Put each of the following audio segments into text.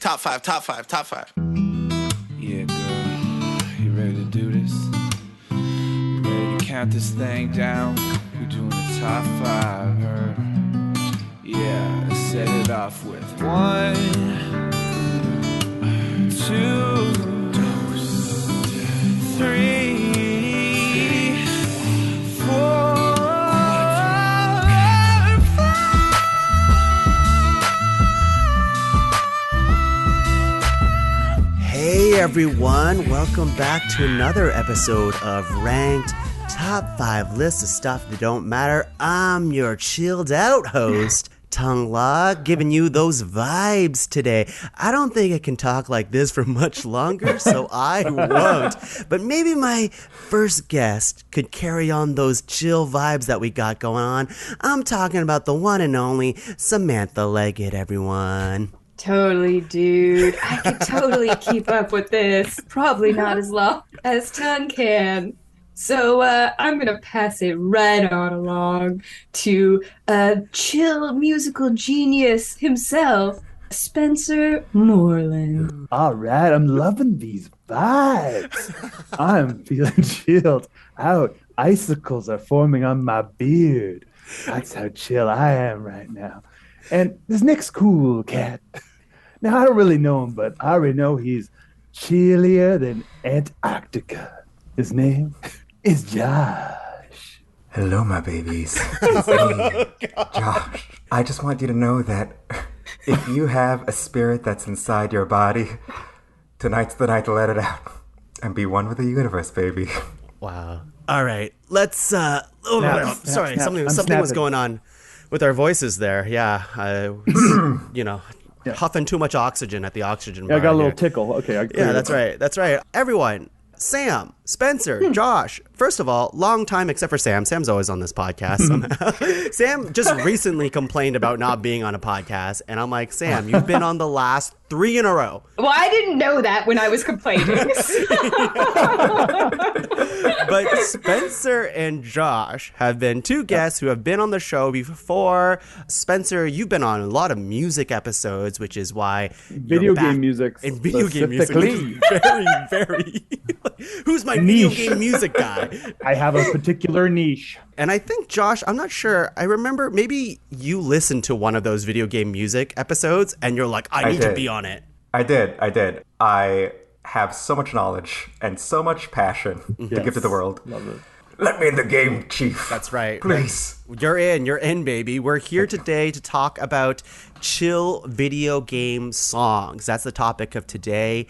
Top five, top five, top five. Yeah, girl. You ready to do this? You ready to count this thing down? We're doing the top five, her. Yeah, let's set it off with 1, 2, 3, 4. Hey everyone, welcome back to another episode of Ranked Top 5 List of Stuff That Don't Matter. I'm your chilled out host, Tuong La, giving you those vibes today. I don't think I can talk like this for much longer, so I won't. But maybe my first guest could carry on those chill vibes that we got going on. I'm talking about the one and only Samantha Leggatt, everyone. Totally, dude. I could totally keep up with this. Probably not as long as Tuong can. So I'm going to pass it right on along to chill musical genius himself, Spencer Moreland. All right, I'm loving these vibes. I'm feeling chilled out. Icicles are forming on my beard. That's how chill I am right now. And this next cool cat, now I don't really know him, but I already know he's chillier than Antarctica. His name is Josh. Hello, my babies. It's me, Josh. I just want you to know that if you have a spirit that's inside your body, tonight's the night to let it out and be one with the universe, baby. Wow. All right, let's, sorry, something was going on with our voices there. Yeah, huffing too much oxygen at the oxygen bar. I got a little here. tickle. Okay. That's right. Everyone, Sam, Spencer, Josh, first of all, long time except for Sam. Sam's always on this podcast somehow. Sam just recently complained about not being on a podcast, and I'm like, Sam, you've been on the last 3 in a row. Well, I didn't know that when I was complaining. But Spencer and Josh have been two guests who have been on the show before. Spencer, you've been on a lot of music episodes, which is why Video game music. And video game music. Very, very. Who's my video game music guy? I have a particular niche. And I think, Josh, I'm not sure. I remember maybe you listened to one of those video game music episodes and you're like, I need to be on it. I did. I have so much knowledge and so much passion to give to the world. Love it. Let me in the game, Chief. That's right. Please. You're in, baby. We're here today to talk about chill video game songs. That's the topic of today.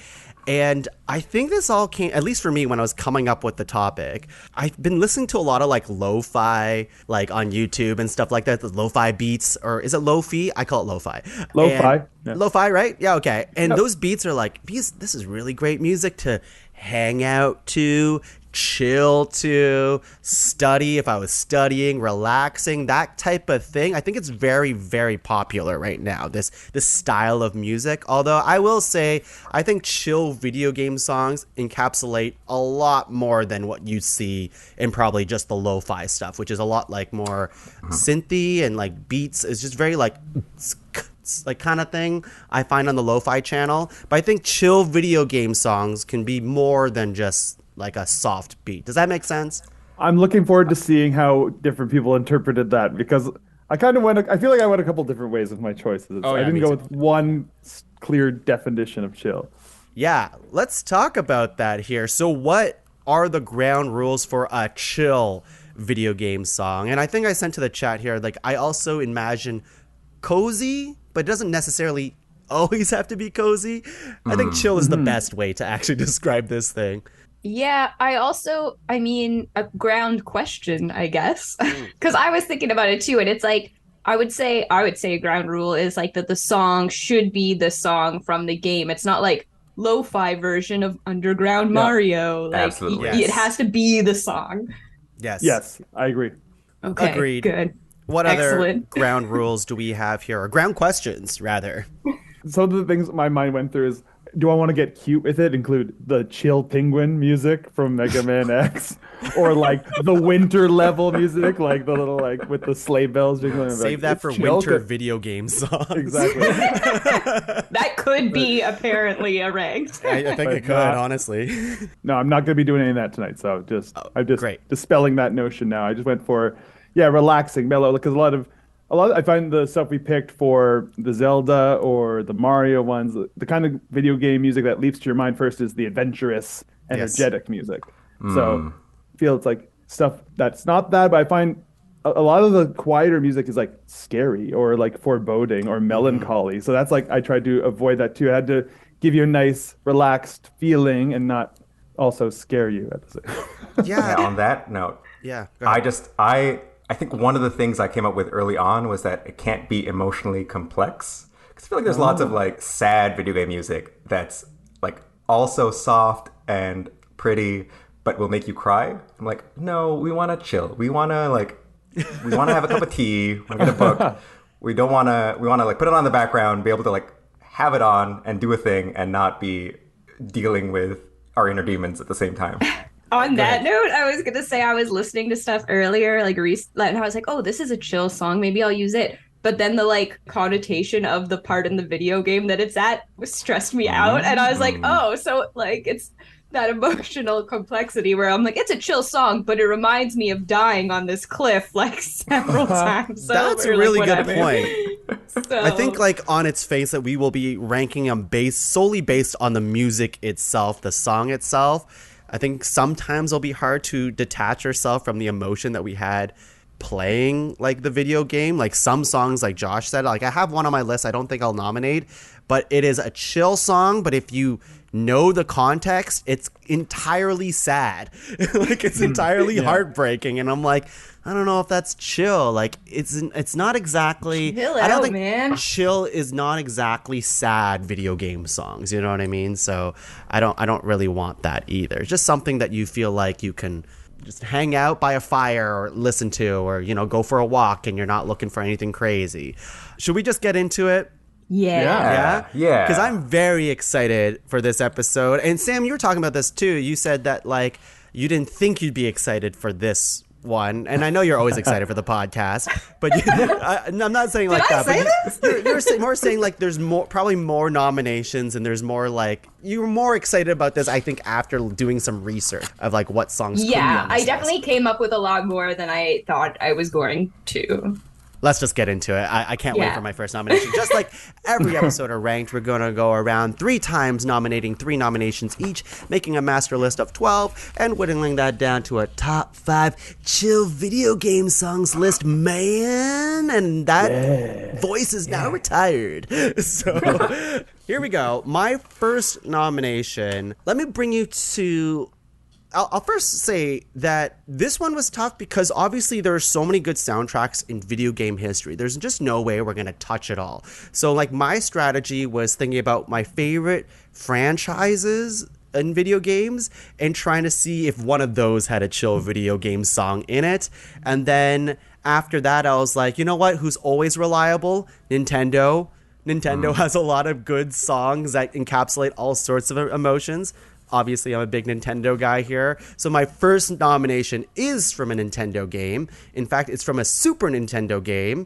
And I think this all came, at least for me, when I was coming up with the topic. I've been listening to a lot of like lo-fi, like on YouTube and stuff like that. The lo-fi beats, or is it lo-fi? I call it lo-fi. Lo-fi. Lo-fi, right? Yeah, okay. And those beats are like, this is really great music to hang out to, chill to, study if I was studying, relaxing, that type of thing. I think it's very, very popular right now, this style of music. Although I will say, I think chill video game songs encapsulate a lot more than what you see in probably just the lo-fi stuff, which is a lot like more synthy and like beats. It's just very like kind of thing I find on the lo-fi channel. But I think chill video game songs can be more than just like a soft beat. Does that make sense? I'm looking forward to seeing how different people interpreted that, because I kind of I feel like I went a couple different ways with my choices. I didn't go with one clear definition of chill. Yeah, let's talk about that here. So what are the ground rules for a chill video game song? And I think I sent to the chat here, like, I also imagine cozy, but it doesn't necessarily always have to be cozy. I think chill is the best way to actually describe this thing. Yeah, I mean, a ground question, I guess, because I was thinking about it too, and it's like, I would say a ground rule is like that the song should be the song from the game. It's not like lo-fi version of Underground Mario. Like, absolutely. It has to be the song. Yes, I agree. Okay, agreed. Good. What Excellent. other ground rules do we have here, or ground questions rather? Some of the things my mind went through is do I want to get cute with it? Include the chill penguin music from Mega Man X, or like the winter level music, like the little like with the sleigh bells jingling. Save Like, that it's for chill, winter 'cause- video game songs. Exactly. That could be apparently a ranked. I think But it could, not- honestly. No, I'm not going to be doing any of that tonight. So I'm just great. dispelling that notion now. I just went for relaxing, mellow, because a lot of I find the stuff we picked for the Zelda or the Mario ones, the kind of video game music that leaps to your mind first is the adventurous, energetic music. So I feel it's like stuff that's not that, but I find a lot of the quieter music is like scary or like foreboding or melancholy. So that's like I tried to avoid that too. I had to give you a nice, relaxed feeling and not also scare you at the same. Yeah, on that note, Yeah. Go ahead. I think one of the things I came up with early on was that it can't be emotionally complex. Because I feel like there's lots of like sad video game music that's like also soft and pretty, but will make you cry. I'm like, no, we want to chill. We want to have a cup of tea. We're gonna book. We want to like put it on the background, be able to like have it on and do a thing, and not be dealing with our inner demons at the same time. On that note, I was gonna say I was listening to stuff earlier, and I was like, "Oh, this is a chill song. Maybe I'll use it." But then the like connotation of the part in the video game that it's at stressed me out, and I was like, "Oh, so like it's that emotional complexity where I'm like, it's a chill song, but it reminds me of dying on this cliff like several times." So That's a like, really good whatever. point. So, I think like on its face that we will be ranking them solely based on the music itself, the song itself. I think sometimes it'll be hard to detach yourself from the emotion that we had playing like the video game. Like some songs, like Josh said, like I have one on my list I don't think I'll nominate, but it is a chill song, but if you know the context, it's entirely sad. Like it's entirely heartbreaking, and I'm like, I don't know if that's chill. Like it's not exactly Chill I don't out, think man. chill is not exactly sad video game songs, you know what I mean? So I don't really want that either. It's just something that you feel like you can just hang out by a fire or listen to, or go for a walk and you're not looking for anything crazy. Should we just get into it? yeah. Yeah. Because I'm very excited for this episode. And Sam, you were talking about this too. You said that like you didn't think you'd be excited for this one, and I know you're always excited for the podcast, but I'm not saying like Did I that. say But you're more saying like there's probably more nominations, and there's more like you were more excited about this. I think after doing some research of like what songs. could be Yeah, on this I definitely list. came up with a lot more than I thought I was going to. Let's just get into it. I can't wait Yeah. for my first nomination. Just like every episode of Ranked, we're going to go around 3 times, nominating 3 nominations each, making a master list of 12, and whittling that down to a top 5 chill video game songs list, man. And that voice is now retired. So here we go. My first nomination. Let me bring you to... I'll first say that this one was tough because obviously there are so many good soundtracks in video game history. There's just no way we're going to touch it all. So like my strategy was thinking about my favorite franchises in video games and trying to see if one of those had a chill video game song in it. And then after that, I was like, you know what? Who's always reliable? Nintendo. Nintendo has a lot of good songs that encapsulate all sorts of emotions. Obviously, I'm a big Nintendo guy here. So my first nomination is from a Nintendo game. In fact, it's from a Super Nintendo game.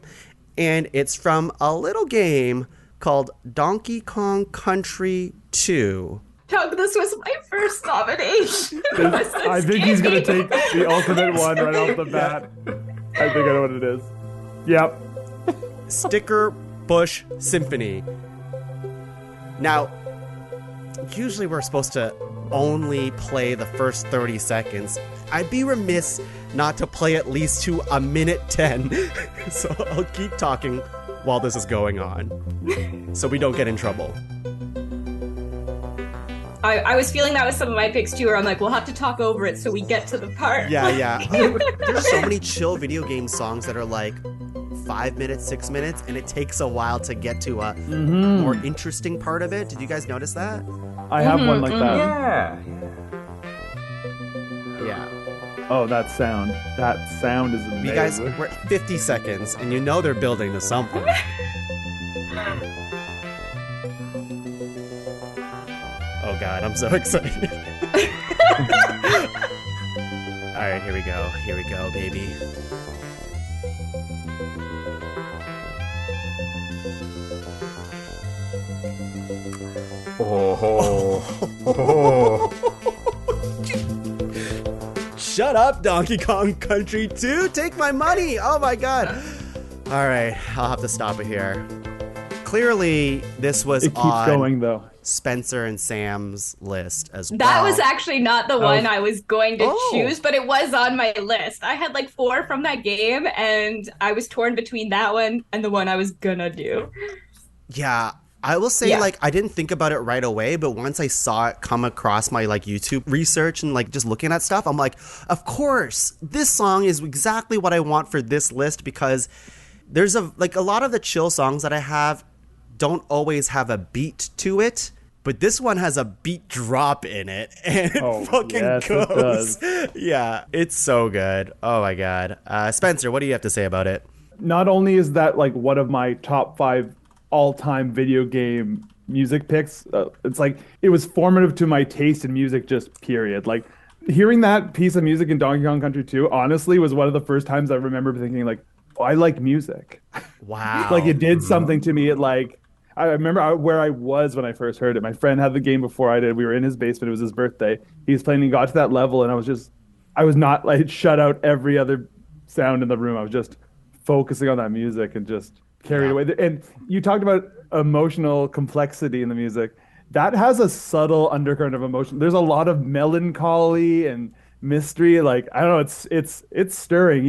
And it's from a little game called Donkey Kong Country 2. Doug, this was my first nomination. I think he's going to take the ultimate one right off the bat. I think I know what it is. Yep. Sticker Bush Symphony. Now, usually we're supposed to only play the first 30 seconds. I'd be remiss not to play at least to a minute 10. So I'll keep talking while this is going on, so we don't get in trouble. I was feeling that with some of my picks too, where I'm like, we'll have to talk over it so we get to the part. Yeah. There's so many chill video game songs that are like 5 minutes, 6 minutes, and it takes a while to get to a more interesting part of it. Did you guys notice that? I have one like that. Yeah. Oh, that sound. That sound is amazing. You guys, we're at 50 seconds, and you know they're building to something. Oh God, I'm so excited. All right, here we go. Here we go, baby. Oh. Shut up, Donkey Kong Country 2. Take my money. Oh my God. All right, I'll have to stop it here. Clearly, this was It keeps on going though. Spencer and Sam's list as well. That was actually not the one I was going to Oh. choose, but it was on my list. I had like 4 from that game, and I was torn between that one and the one I was gonna do. Yeah, I will say, like, I didn't think about it right away, but once I saw it come across my, like, YouTube research and, like, just looking at stuff, I'm like, of course, this song is exactly what I want for this list, because there's a lot of the chill songs that I have don't always have a beat to it, but this one has a beat drop in it, and it fucking yes, goes. it does. Yeah, it's so good. Oh my God. Spencer, what do you have to say about it? Not only is that like one of my top 5 all-time video game music picks, it's like it was formative to my taste in music, just period. Like hearing that piece of music in Donkey Kong Country 2 honestly was one of the first times I remember thinking like, oh, I like music. Wow. Like it did something to me. It like I remember where I was when I first heard it. My friend had the game before I did. We were in his basement. It was his birthday. He was playing and got to that level, and I was not like shut out every other sound in the room. I was just focusing on that music and just carried away. And you talked about emotional complexity in the music. That has a subtle undercurrent of emotion. There's a lot of melancholy and mystery. Like I don't know, it's stirring.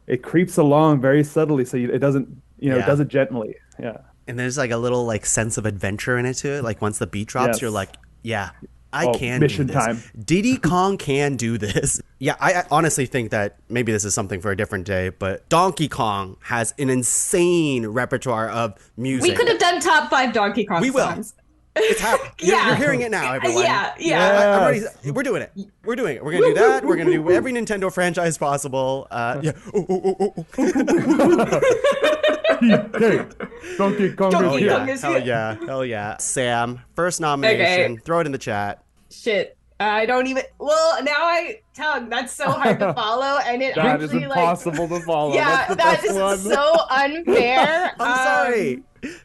It creeps along very subtly, so it doesn't, it does it gently. Yeah. And there's like a little like sense of adventure in it too. Like once the beat drops, Yes. you're like, yeah, I can mission do this. time. Diddy Kong can do this. Yeah, I honestly think that maybe this is something for a different day, but Donkey Kong has an insane repertoire of music. We could have done top 5 Donkey Kong We will. songs. It's happening. You're hearing it now, everyone. Yeah. I'm ready. We're doing it. We're doing it. We're gonna do that. We're gonna do every Nintendo franchise possible. Yeah. Hey, Donkey Kong Donkey is Kong here. is Hell here. yeah. Hell yeah. Sam, first nomination. Okay. Throw it in the chat. Shit. I don't even. Well, now Tongue. That's so hard to follow, and it That is actually impossible to follow. Yeah, That's the that best is one. so unfair. I'm sorry.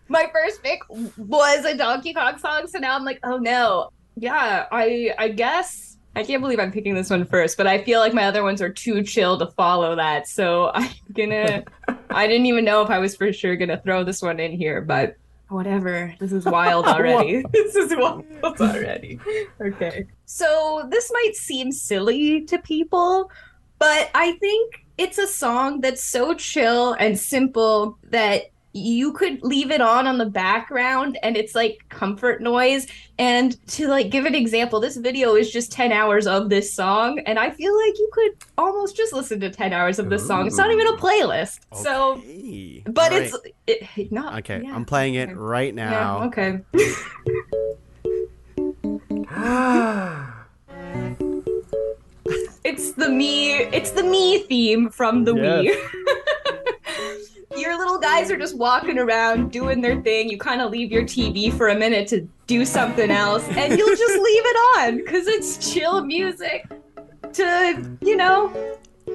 My first pick was a Donkey Kong song, so now I'm like, oh no. Yeah, I guess I can't believe I'm picking this one first, but I feel like my other ones are too chill to follow that. So I'm gonna. I didn't even know if I was for sure gonna throw this one in here, but whatever. This is wild already. This is wild already. Okay. So this might seem silly to people, but I think it's a song that's so chill and simple that you could leave it on the background and it's like comfort noise. And to like give an example, this video is just 10 hours of this song, and I feel like you could almost just listen to 10 hours of this song. It's not even a playlist. So Okay. but All right. it's not Okay, yeah. I'm playing it right now. Yeah, okay. It's the me theme from the Yes. Wii. Your little guys are just walking around doing their thing. You kind of leave your TV for a minute to do something else, and you'll just leave it on because it's chill music to,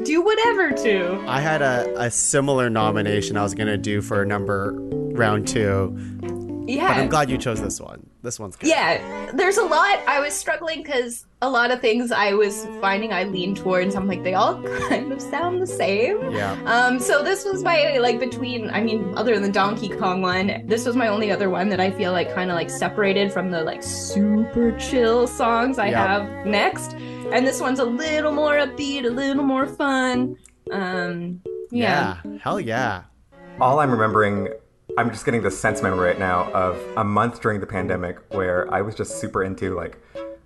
do whatever to. I had a similar nomination I was going to do for round 2, Yeah. but I'm glad you chose this one. This one's good. Yeah, there's a lot. I was struggling because a lot of things I was finding I leaned towards. I'm like, they all kind of sound the same. Yeah. So this was my, other than the Donkey Kong one, this was my only other one that I feel like kind of like separated from the like super chill songs I Yeah. have next. And this one's a little more upbeat, a little more fun. Yeah. Hell yeah. All I'm remembering, I'm just getting this sense memory right now of a month during the pandemic where I was just super into like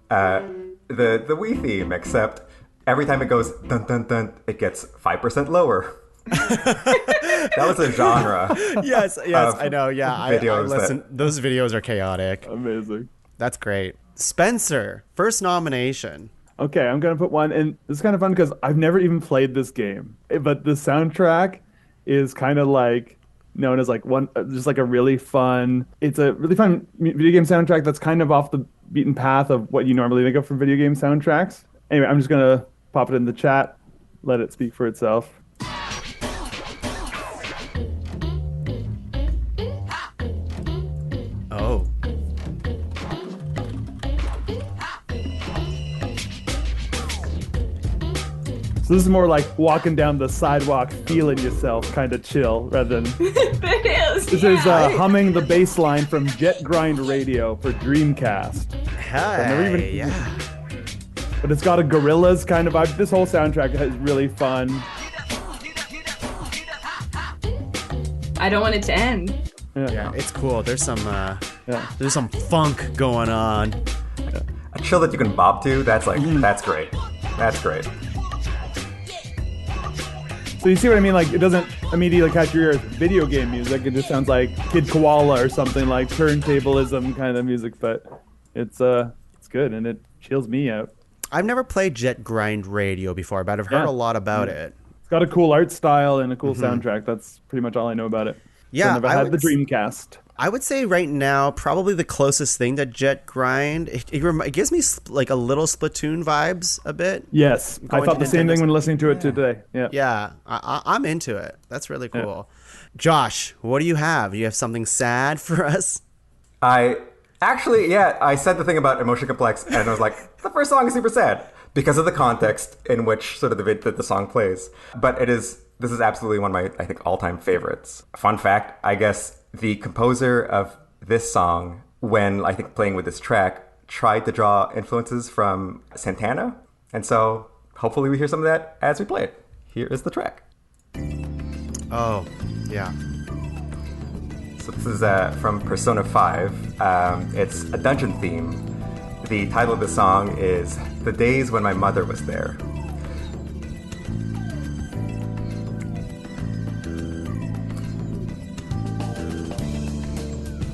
the Wii theme, except every time it goes dun dun dun, it gets 5% lower. That was a genre. Yes, I know. Yeah, I videos listen. Those videos are chaotic. Amazing. That's great. Spencer, first nomination. Okay, I'm gonna put one, and it's kind of fun because I've never even played this game, but the soundtrack is kind of like known as like just like a really fun. It's a really fun video game soundtrack that's kind of off the beaten path of what you normally think of from video game soundtracks. Anyway, I'm just gonna pop it in the chat, let it speak for itself. Oh. So this is more like walking down the sidewalk, feeling yourself, kind of chill, rather than. It is. This is humming the bass line from Jet Grind Radio for Dreamcast. Hey, yeah. But it's got a Gorillaz kind of vibe. This whole soundtrack is really fun. I don't want it to end. Yeah, it's cool. There's some funk going on. A chill that you can bob to, that's great. That's great. So you see what I mean? Like, it doesn't immediately catch your ear as video game music. It just sounds like Kid Koala or something, like turntablism kind of music. But it's good, and it chills me out. I've never played Jet Grind Radio before, but I've heard a lot about it. It's got a cool art style and a cool soundtrack. That's pretty much all I know about it. Yeah, I've never had the Dreamcast. I would say right now, probably the closest thing to Jet Grind. It gives me like a little Splatoon vibes a bit. Yes, I thought the same thing when listening to it today. Yeah, yeah, I'm into it. That's really cool. Yeah. Josh, what do you have? You have something sad for us? I said the thing about Emotion Complex, and I was like, the first song is super sad because of the context in which sort of the song plays. But this is absolutely one of my, I think, all-time favorites. Fun fact, I guess the composer of this song, when I think playing with this track, tried to draw influences from Santana. And so hopefully we hear some of that as we play it. Here is the track. Oh, yeah. So this is from Persona 5. It's a dungeon theme. The title of the song is The Days When My Mother Was There.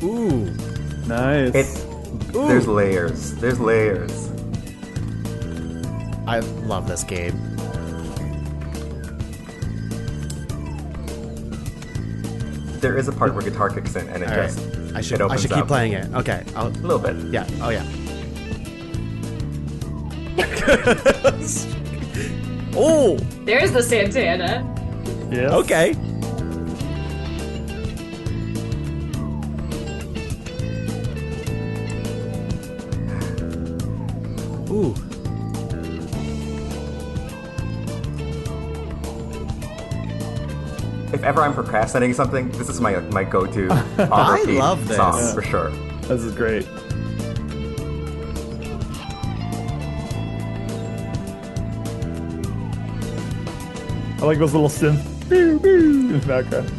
Ooh. Nice. There's layers. There's layers. I love this game. There is a part where guitar kicks in and it I should keep up. playing it. Okay. A little bit. Yeah. Oh, yeah. Oh! There's the Santana. Yes. Okay. Ooh. If ever I'm procrastinating something, this is my go-to I love this song for sure. This is great. I like those little synth in the background.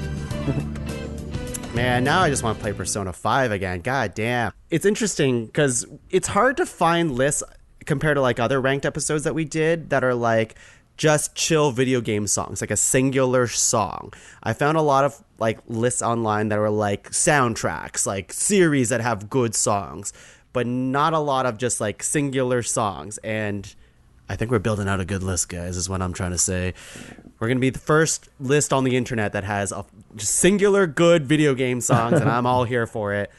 Man, now I just want to play Persona 5 again. God damn. It's interesting because it's hard to find lists compared to like other ranked episodes that we did that are like just chill video game songs, like a singular song. I found a lot of like lists online that were like soundtracks, like series that have good songs, but not a lot of just like singular songs. And I think we're building out a good list, guys, is what I'm trying to say. We're going to be the first list on the internet that has a just singular good video game songs, and I'm all here for it.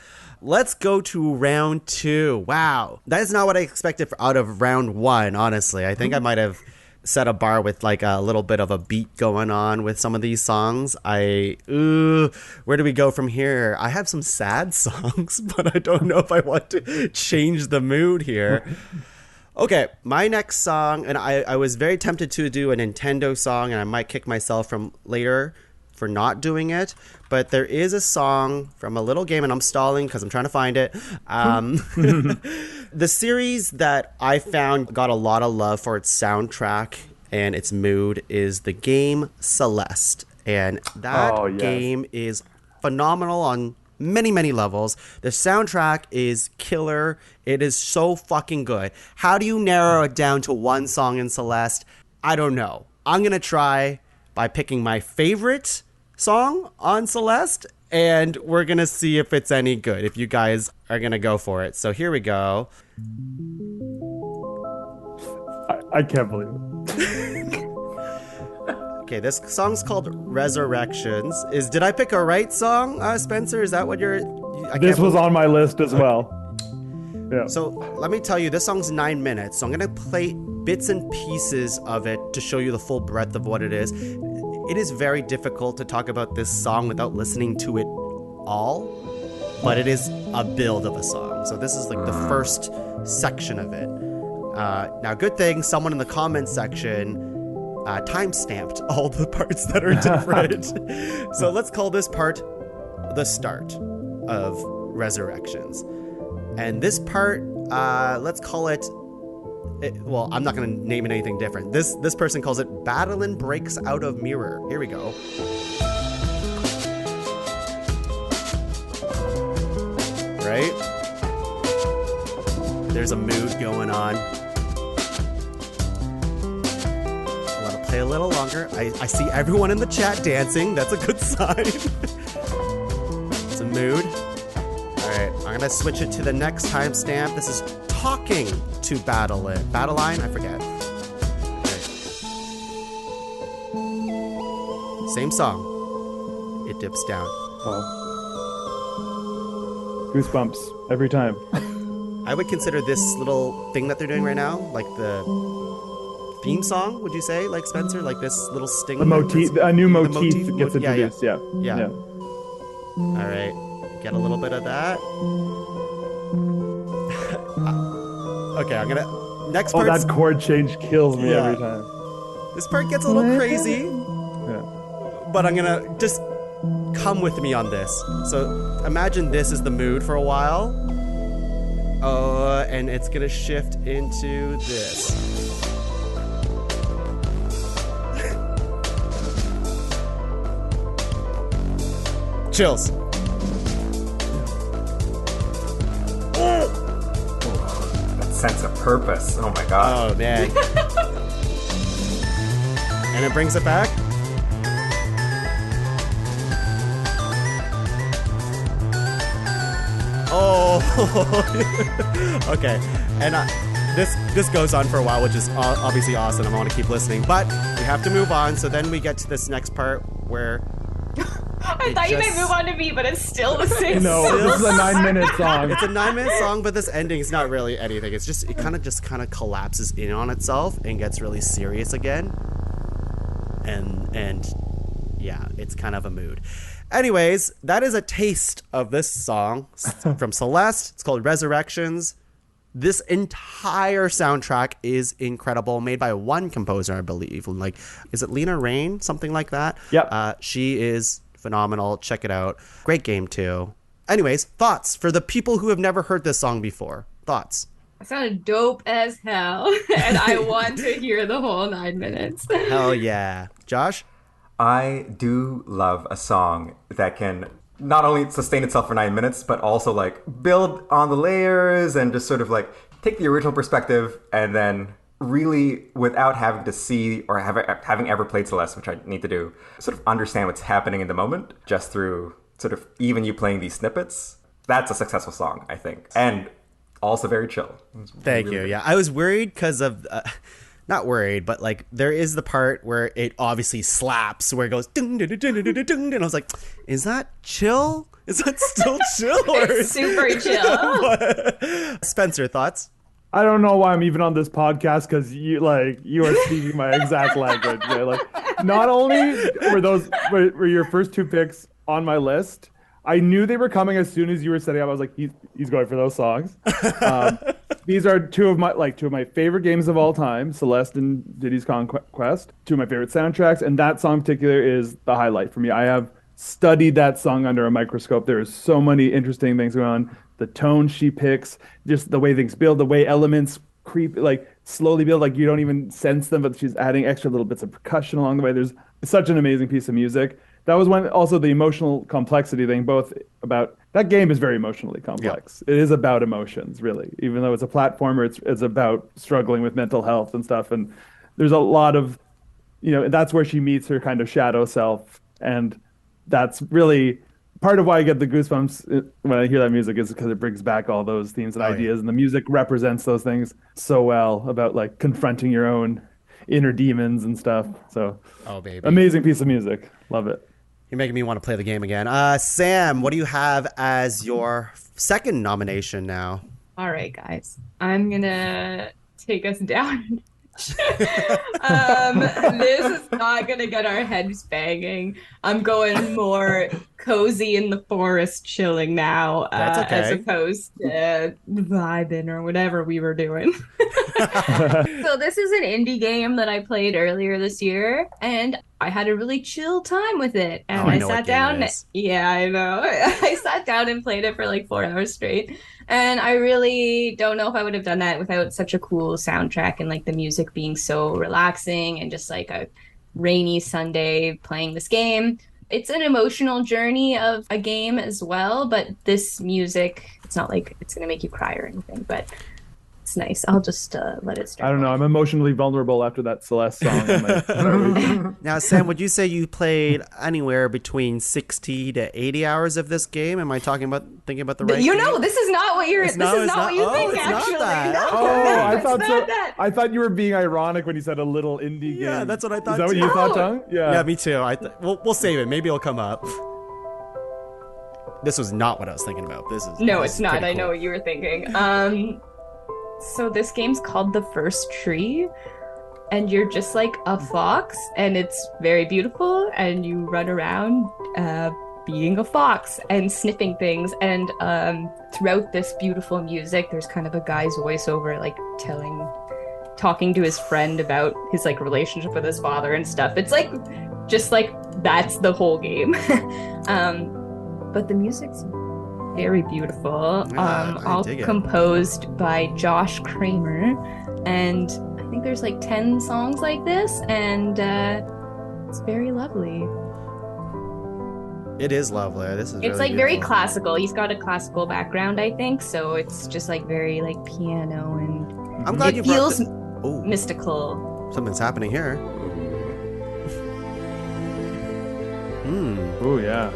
Let's go to round 2. Wow. That is not what I expected out of round 1, honestly. I think I might have set a bar with like a little bit of a beat going on with some of these songs. Where do we go from here? I have some sad songs, but I don't know if I want to change the mood here. Okay, my next song, and I was very tempted to do a Nintendo song, and I might kick myself from later for not doing it, but there is a song from a little game, and I'm stalling because I'm trying to find it. The series that I found got a lot of love for its soundtrack and its mood is the game Celeste, and that game is phenomenal on many, many levels. The soundtrack is killer. It is so fucking good. How do you narrow it down to one song in Celeste? I don't know. I'm going to try by picking my favorite song on Celeste, and we're going to see if it's any good, if you guys are going to go for it. So here we go. I can't believe it. Okay, this song's called Resurrections. Did I pick a right song, Spencer? Is that what you're... This was on my list as well. Yeah. So let me tell you, this song's 9 minutes, so I'm going to play bits and pieces of it to show you the full breadth of what it is. It is very difficult to talk about this song without listening to it all, but it is a build of a song. So this is like the first section of it. Now, good thing someone in the comments section time-stamped all the parts that are different. So let's call this part the start of Resurrections. And this part, let's call it, well, I'm not going to name it anything different. This person calls it Battlin' Breaks Out of Mirror. Here we go. Right? There's a mood going on. I'll let it play a little longer. I see everyone in the chat dancing. That's a good sign. It's a mood. Alright, I'm gonna switch it to the next timestamp. This is Talking to Battleline. Battleline? I forget. Right. Same song. It dips down. Wow. Goosebumps every time. I would consider this little thing that they're doing right now, like the theme song, would you say? Like, Spencer? Like this little sting? The motif, a new motif gets Yeah. introduced, yeah. Alright. Get a little bit of that. Okay, I'm gonna... Next part. That chord change kills me Yeah. every time. This part gets a little crazy, Yeah. but I'm gonna just come with me on this. So imagine this is the mood for a while. And it's gonna shift into this. Chills. That sense of purpose. Oh my god. Oh, man. And it brings it back. Oh. Okay. And this goes on for a while, which is obviously awesome. I want to keep listening. But we have to move on. So then we get to this next part where... I thought you might move on to me, but it's still the same. No, song. this is a 9-minute song. It's a 9-minute song, but this ending is not really anything. It's just, it kind of collapses in on itself and gets really serious again. And yeah, it's kind of a mood. Anyways, that is a taste of this song from Celeste. It's called Resurrections. This entire soundtrack is incredible, made by one composer, I believe. Like, is it Lena Raine? Something like that. Yep. She is phenomenal. Check it out. Great game too. Anyways, thoughts for the people who have never heard this song before. Thoughts? It sounded dope as hell, and I want to hear the whole 9 minutes. Hell yeah. Josh? I do love a song that can not only sustain itself for 9 minutes, but also like build on the layers and just sort of like take the original perspective and then really, without having to see or having ever played Celeste, which I need to do, sort of understand what's happening in the moment just through sort of even you playing these snippets. That's a successful song, I think. And also very chill. Thank you. Yeah, I was worried because of... not worried, but like there is the part where it obviously slaps, where it goes ding, ding, ding, ding, ding, ding, and I was like, is that chill? Is that still chill? Or It's super chill. Spencer, thoughts? I don't know why I'm even on this podcast because you are speaking my exact language. Yeah, like, not only were your first two picks on my list, I knew they were coming as soon as you were setting up. I was like, he's going for those songs. These are two of my favorite games of all time, Celeste and Diddy's Conquest. Two of my favorite soundtracks, and that song in particular is the highlight for me. I have studied that song under a microscope. There is so many interesting things going on. The tone she picks, just the way things build, the way elements creep, like slowly build, like you don't even sense them, but she's adding extra little bits of percussion along the way. There's such an amazing piece of music. That was also the emotional complexity thing, both about that game is very emotionally complex. Yeah. It is about emotions, really. Even though it's a platformer, it's about struggling with mental health and stuff. And there's a lot of, that's where she meets her kind of shadow self. And that's really part of why I get the goosebumps when I hear that music, is because it brings back all those themes and ideas. Yeah. And the music represents those things so well, about like confronting your own inner demons and stuff. So, baby, amazing piece of music. Love it. You're making me want to play the game again. Sam, what do you have as your second nomination now? All right, guys. I'm gonna take us down. This is not gonna get our heads banging. I'm going more cozy in the forest, chilling now, That's okay. as opposed to vibing or whatever we were doing. So this is an indie game that I played earlier this year, and I had a really chill time with it. And I I know sat what game down. it is. Yeah, I know. I sat down and played it for like 4 hours straight. And I really don't know if I would have done that without such a cool soundtrack and like the music being so relaxing and just like a rainy Sunday playing this game. It's an emotional journey of a game as well, but this music, it's not like it's going to make you cry or anything, but it's nice. I'll just let it start. I don't know. I'm emotionally vulnerable after that Celeste song. Now, Sam, would you say you played anywhere between 60 to 80 hours of this game? Am I thinking about the right You game? know, this is not what you're. It's This not- is it's not what not- you oh, think. it's not Actually, that. no, Oh, I it's thought not so. that. I thought you were being ironic when you said a little indie game. Yeah, that's what I thought Is that what too. you thought, No. Tuong? Yeah. Yeah, me too. We'll save it. Maybe it'll come up. This was not what I was thinking about. This is No, this it's is not. pretty I cool. know what you were thinking. So this game's called The First Tree, and you're just like a fox, and it's very beautiful, and you run around being a fox and sniffing things, and throughout this beautiful music, there's kind of a guy's voiceover, like talking to his friend about his like relationship with his father and stuff. It's like just like that's the whole game. But the music's very beautiful. Yeah, I All dig it. composed by Josh Kramer, and I think there's like 10 songs like this, and it's very lovely. It is lovely. This is It's really like very beautiful. classical. He's got a classical background, I think, so it's just like very like piano, and I'm glad you it brought feels the- Oh, mystical. something's happening here. Oh, yeah.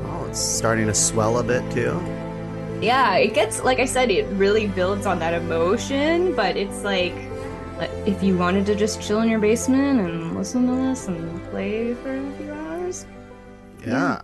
Oh, it's starting to swell a bit too. Yeah, it gets, like I said, it really builds on that emotion, but it's like if you wanted to just chill in your basement and listen to this and play for a few hours. Yeah,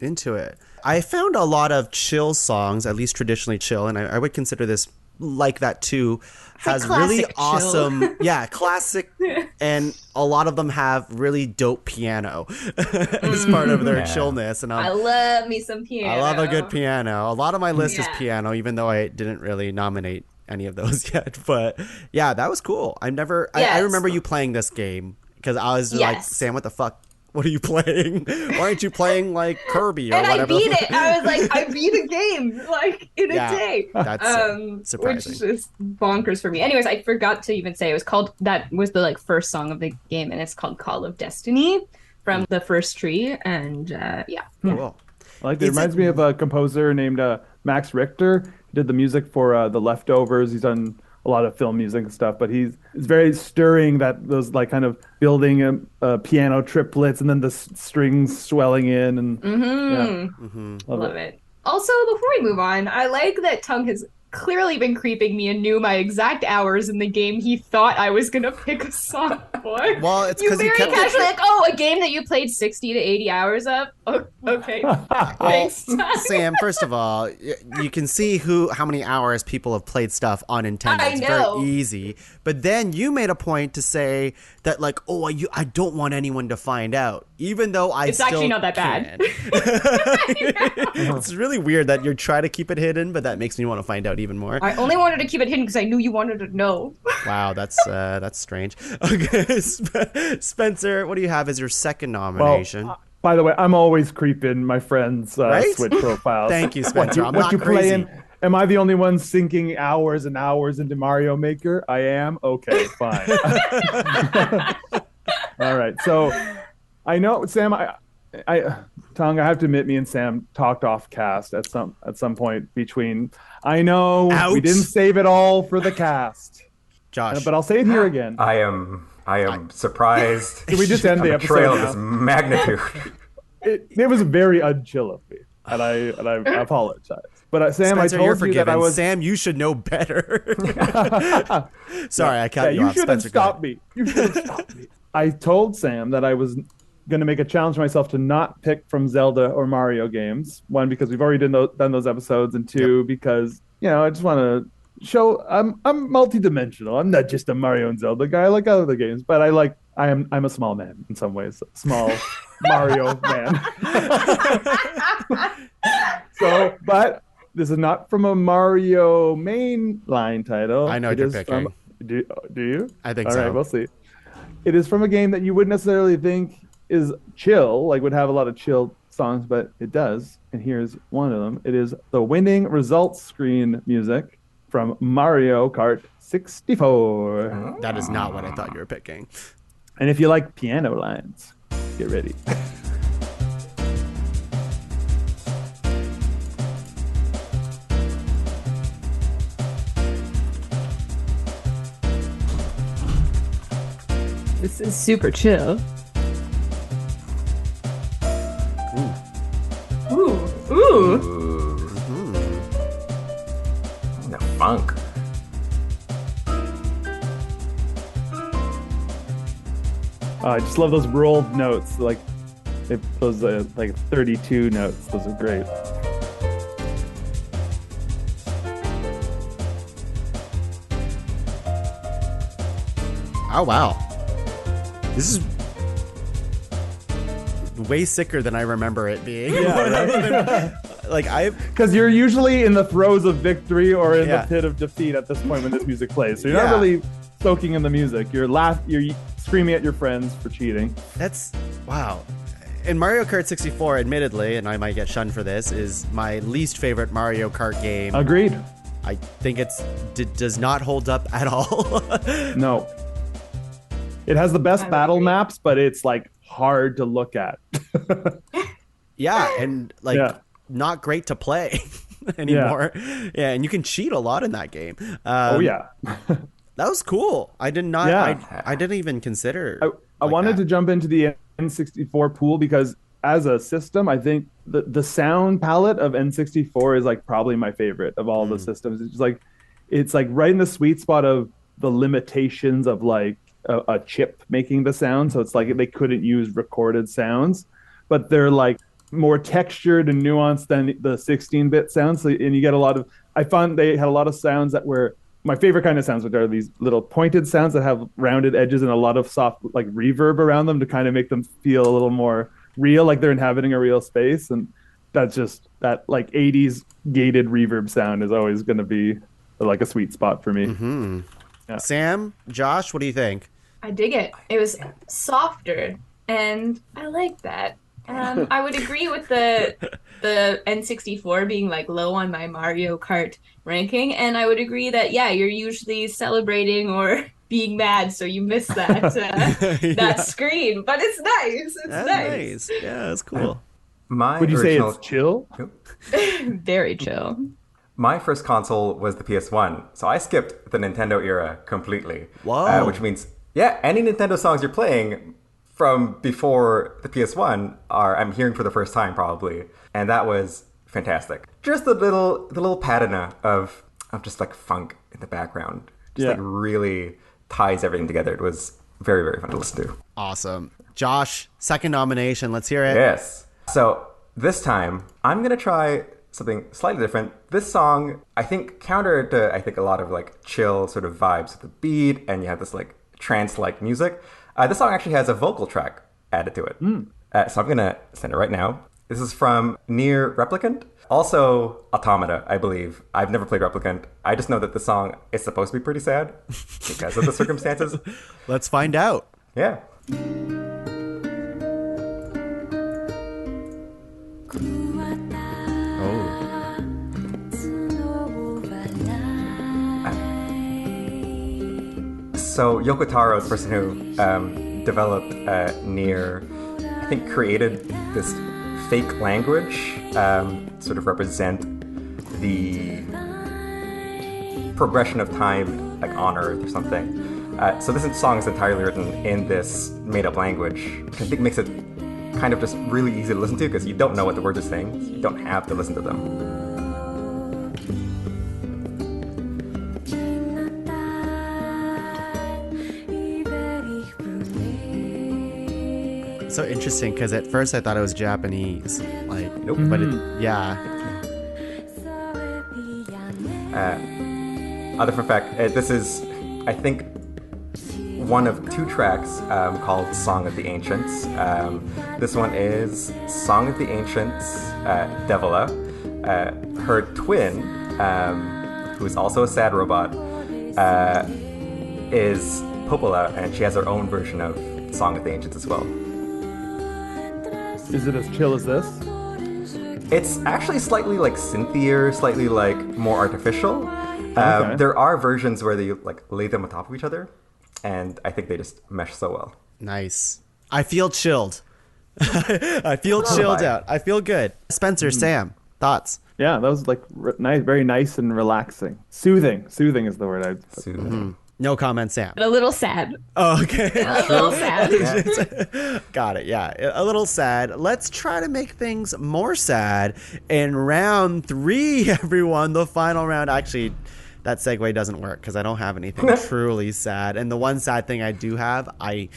into it. I found a lot of chill songs, at least traditionally chill, and I would consider this like that too. Has like really classic chill. awesome, yeah, classic, and a lot of them have really dope piano as part of their Yeah. chillness. And I love me some piano. I love a good piano. A lot of my list is Yeah. piano, even though I didn't really nominate any of those yet. But yeah, that was cool. I Yes. remember you playing this game because I was like, Yes. Sam, what the fuck? What are you playing? Why aren't you playing like Kirby or And whatever? I beat it. I was like, I beat a game like in a Yeah, day. that's surprising. Which is bonkers for me. Anyways, I forgot to even say that was the like first song of the game, and it's called Call of Destiny from The First Tree. And yeah. Cool. I like it. It Is reminds it- me of a composer named Max Richter. He did the music for The Leftovers. He's done a lot of film music and stuff, but it's very stirring, that those like kind of building piano triplets and then the strings swelling in, and Love it. Also, before we move on, I like that Tung has clearly been creeping me and knew my exact hours in the game he thought I was gonna pick a song for. Well, it's you 'cause you very kept it- casually like, oh, a game that you played 60 to 80 hours of? Oh, okay. Thanks. Sam, first of all, you can see how many hours people have played stuff unintended. I It's know. very easy. But then you made a point to say that, like, oh, I don't want anyone to find out, even though It's still actually not that bad. can. It's really weird that you're trying to keep it hidden, but that makes me want to find out even more. I only wanted to keep it hidden because I knew you wanted to know. Wow, that's strange. Okay, Spencer, what do you have as your second nomination? by the way, I'm always creeping my friends' Right? Switch profiles. Thank you, Spencer. I'm not crazy. playing? Am I the only one sinking hours and hours into Mario Maker? I am? Okay, fine. All right. So I know, Sam, Tuong, I have to admit, me and Sam talked off cast at some point between. I know we Ouch. didn't save it all for the cast, Josh. but I'll say it here again. I am surprised. Can we just end the a betrayal episode of this magnitude. It was very unchill of me, and I apologize. But Sam, Spencer, I you're told you that forgiven. I was. Sam, you should know better. Sorry, I cut you You off. shouldn't Spencer, go stop ahead. me. You shouldn't stop me. I told Sam that I was going to make a challenge myself to not pick from Zelda or Mario games. One, because we've already done those episodes, and two, because I just want to show I'm multidimensional. I'm not just a Mario and Zelda guy. I like other games, but I'm a small man in some ways. Small Mario man. So, but this is not from a Mario mainline title. I know what you're picking. Do you? I think so. so. All right, we'll see. It is from a game that you wouldn't necessarily think is chill, like would have a lot of chill songs, but it does. And here's one of them. It is the winning results screen music from Mario Kart 64. That is not what I thought you were picking. And if you like piano lines, get ready. This is super chill. Ooh. The funk. I just love those rolled notes, like those like 32 notes. Those are great. Oh wow, this is way sicker than I remember it being. Yeah, right? Because you're usually in the throes of victory or in the pit of defeat at this point when this music plays. So you're not really soaking in the music. You're screaming at your friends for cheating. That's wow. And Mario Kart 64, admittedly, and I might get shunned for this, is my least favorite Mario Kart game. Agreed. I think does not hold up at all. No. It has the best battle maps, but it's like hard to look at. Yeah, and not great to play anymore. Yeah, and you can cheat a lot in that game. Oh yeah. That was cool. I did not. Yeah. I didn't even consider. I wanted to jump into the N64 pool because as a system, I think the sound palette of N64 is like probably my favorite of all the systems. It's like right in the sweet spot of the limitations of like a chip making the sound. So it's like they couldn't use recorded sounds, but they're like more textured and nuanced than the 16-bit sounds. So, and you get a lot of. I found they had a lot of sounds that were my favorite kind of sounds, which are these little pointed sounds that have rounded edges and a lot of soft like reverb around them to kind of make them feel a little more real, like they're inhabiting a real space. And that's just that like 80s gated reverb sound is always going to be like a sweet spot for me. Mm-hmm. Yeah. Sam, Josh, what do you think? I dig it. It was softer, and I like that. I would agree with the N64 being like low on my Mario Kart ranking, and I would agree that you're usually celebrating or being mad, so you miss that that screen. But it's nice. It's nice. Yeah, it's cool. Would you say it's chill? Very chill. My first console was the PS1, so I skipped the Nintendo era completely. Whoa. Which means, any Nintendo songs you're playing from before the PS1 I'm hearing for the first time probably, and that was fantastic. Just the little patina of just like funk in the background, just like really ties everything together. It was very, very fun to listen to. Awesome. Josh, second nomination. Let's hear it. Yes. So this time I'm gonna try something slightly different. This song, I think, counter to a lot of like chill sort of vibes with the beat, and you have this like trance-like music. This song actually has a vocal track added to it. So I'm going to send it right now. This is from Nier Replicant. Also Automata, I believe. I've never played Replicant. I just know that the song is supposed to be pretty sad because of the circumstances. Let's find out. Yeah. So Yoko Taro, the person who developed Nier, I think created this fake language, sort of represent the progression of time, like on Earth or something. So this song is entirely written in this made-up language, which I think makes it kind of just really easy to listen to because you don't know what the words are saying. So you don't have to listen to them. so interesting because at first I thought it was Japanese. Like, Nope. But yeah. Other fun fact, this is, I think, one of 2 tracks called Song of the Ancients. This one is Song of the Ancients, Devila. Her twin, who's also a sad robot, is Popola, and she has her own version of Song of the Ancients as well. Is it as chill as this? It's actually slightly like synthier, slightly like more artificial. Okay. There are versions where they like lay them on top of each other, and I think they just mesh so well. Nice. I feel chilled. I feel chilled out. I feel good. Spencer, Sam, thoughts? Yeah, that was like nice, very nice and relaxing. Soothing. Soothing is the word I'd put. Soothing. No comment, Sam. A little sad. Oh, okay. A little sad. Got it. Yeah. A little sad. Let's try to make things more sad in round 3, everyone. The final round. Actually, that segue doesn't work because I don't have anything truly sad. And the one sad thing I do have, I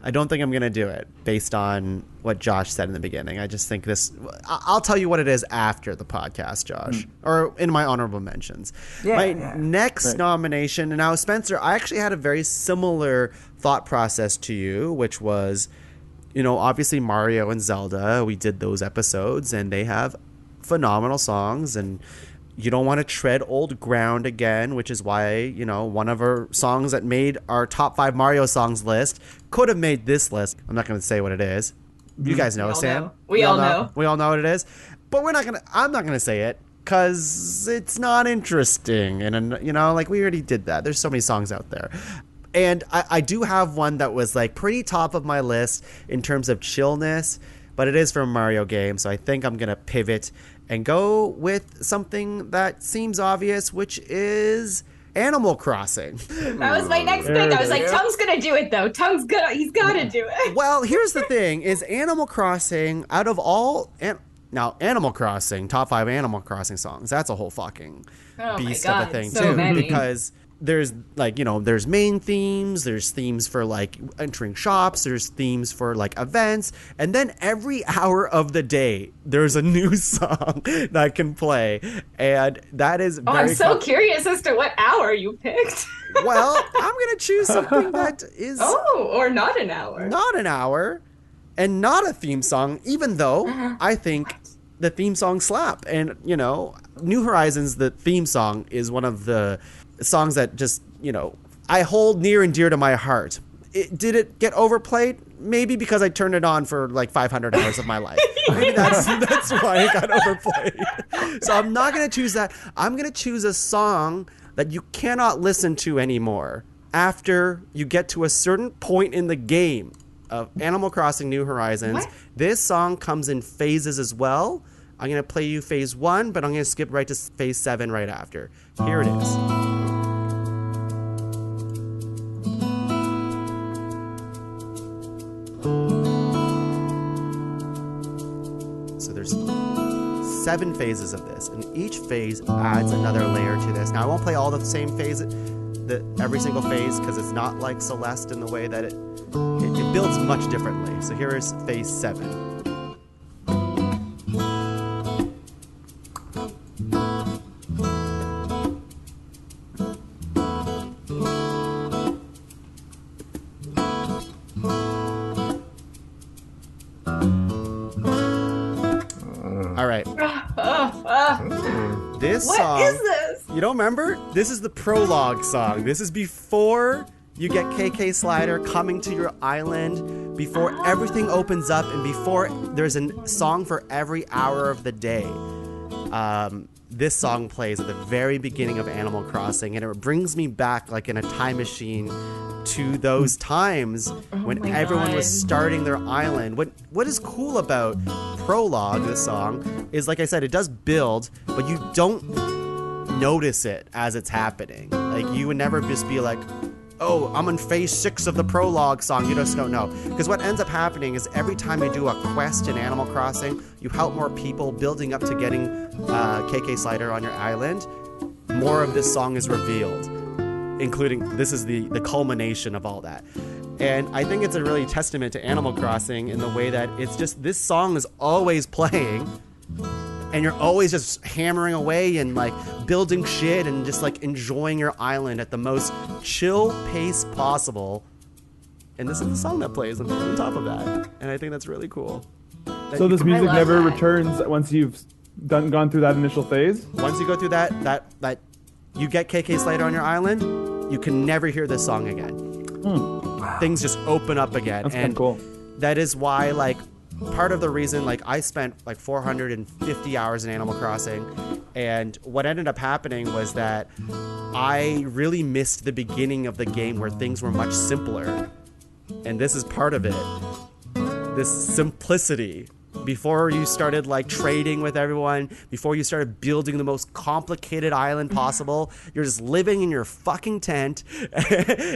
don't think I'm going to do it based on what Josh said in the beginning. I just think this... I'll tell you what it is after the podcast, Josh. Or in my honorable mentions. My next nomination... And now, Spencer, I actually had a very similar thought process to you, which was, you know, obviously Mario and Zelda. We did those episodes, and they have phenomenal songs, and... You don't want to tread old ground again, which is why, you know, one of our songs that made our top 5 Mario songs list could have made this list. I'm not going to say what it is. You guys know, Sam. We all know. We all know what it is. But I'm not going to say it because it's not interesting. And, you know, like we already did that. There's so many songs out there. And I do have one that was like pretty top of my list in terms of chillness, but it is from a Mario game. So I think I'm going to pivot and go with something that seems obvious, which is Animal Crossing. That was my next pick. I was like, Tung's gonna do it though. He's gotta do it. Well, here's the thing, is Animal Crossing, out of all... Now, Animal Crossing, top 5 Animal Crossing songs, that's a whole fucking beast of a thing, so too. many. Because there's, like, you know, there's main themes, there's themes for, like, entering shops, there's themes for, like, events, and then every hour of the day, there's a new song that can play, and that is very... I'm so curious as to what hour you picked. Well, I'm going to choose something that is... or not an hour. Not an hour, and not a theme song, even though I think the theme song slap. And, you know, New Horizons, the theme song, is one of the songs that just, you know, I hold near and dear to my heart. Did it get overplayed? Maybe because I turned it on for like 500 hours of my life. Maybe that's why it got overplayed. So I'm not going to choose that. I'm going to choose a song that you cannot listen to anymore after you get to a certain point in the game of Animal Crossing New Horizons. What? This song comes in phases as well. I'm going to play you phase 1, but I'm going to skip right to phase 7 right after. Here it is. So there's 7 phases of this, and each phase adds another layer to this. Now, I won't play all the same phase, every single phase, because it's not like Celeste in the way that it builds much differently. So here is phase 7. All right. This song. What is this? You don't remember? This is the prologue song. This is before you get KK Slider coming to your island, before everything opens up, and before there's a song for every hour of the day. This song plays at the very beginning of Animal Crossing, and it brings me back like in a time machine to those times when everyone was starting their island. What is cool about Prologue, this song, is, like I said, it does build, but you don't notice it as it's happening. Like, you would never just be like, oh, I'm in phase 6 of the Prologue song. You just don't know. Because what ends up happening is every time you do a quest in Animal Crossing, you help more people building up to getting KK Slider on your island. More of this song is revealed, including this is the culmination of all that. And I think it's a really testament to Animal Crossing in the way that it's just, this song is always playing and you're always just hammering away and like building shit and just like enjoying your island at the most chill pace possible. And this is the song that plays on top of that. And I think that's really cool. So this music love never that. returns once you've gone through that initial phase? Once you go through that you get KK Slater on your island, you can never hear this song again. Things just open up again. That's kind of cool. That is why, like, part of the reason, like, I spent like 450 hours in Animal Crossing, and what ended up happening was that I really missed the beginning of the game where things were much simpler. And this is part of it. This simplicity. Before you started like trading with everyone, before you started building the most complicated island possible, you're just living in your fucking tent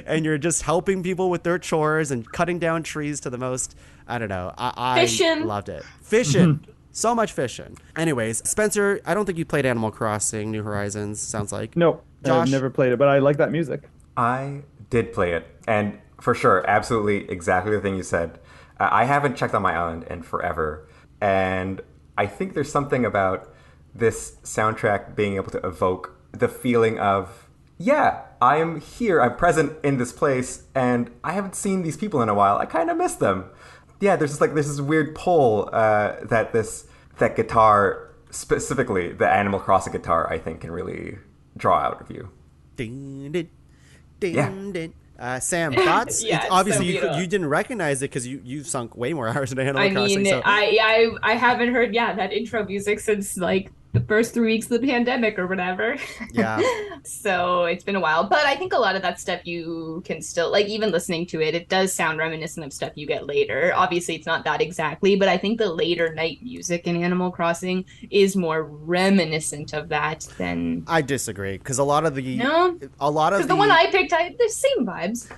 and you're just helping people with their chores and cutting down trees to the most, I don't know. I Fishing. loved it. Fishing. So much fishing. Anyways, Spencer, I don't think you played Animal Crossing New Horizons, sounds like. No, Josh? I've never played it, but I like that music. I did play it, and for sure, absolutely exactly the thing you said. I haven't checked on my island in forever, and I think there's something about this soundtrack being able to evoke the feeling of, yeah, I am here, I'm present in this place, and I haven't seen these people in a while. I kind of miss them. Yeah, there's this weird pull that guitar, specifically the Animal Crossing guitar, I think can really draw out of you. Ding, ding, ding, Yeah. ding. Sam, thoughts? Yeah, it's Obviously, so you beautiful. didn't recognize it because you've sunk way more hours in Animal I Crossing. mean, So. I haven't heard that intro music since like the first 3 weeks of the pandemic or whatever. Yeah. So it's been a while, but I think a lot of that stuff you can still like. Even listening to it, it does sound reminiscent of stuff you get later. Obviously, it's not that exactly, but I think the later night music in Animal Crossing is more reminiscent of that than. I disagree because a lot of the No? Because the one I picked, the same vibes.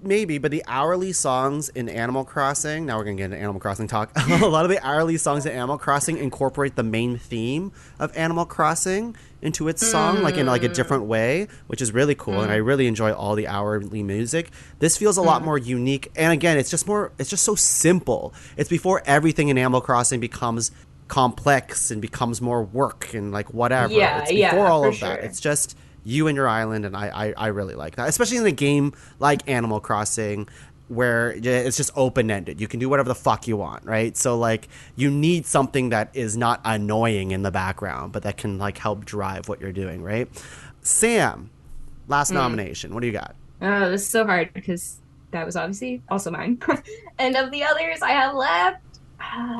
maybe, but the hourly songs in Animal Crossing. Now we're gonna get into Animal Crossing talk. A lot of the hourly songs in Animal Crossing incorporate the main theme of Animal Crossing into its song, like in like a different way, which is really cool. And I really enjoy all the hourly music. This feels a lot more unique, and again, it's just so simple. It's before everything in Animal Crossing becomes complex and becomes more work and like whatever. Yeah, it's before all for of that. sure. It's just you and your island, and I really like that, especially in a game like Animal Crossing where it's just open-ended. You can do whatever the fuck you want, right? So like you need something that is not annoying in the background, but that can like help drive what you're doing, right? Sam, last nomination. What do you got? Oh, this is so hard because that was obviously also mine. And of the others I have left,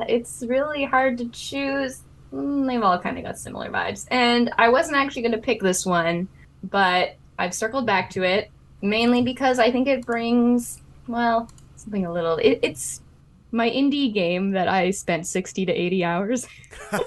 it's really hard to choose. They've all kind of got similar vibes. And I wasn't actually going to pick this one, but I've circled back to it, mainly because I think it brings, well, something a little... It's my indie game that I spent 60 to 80 hours. That's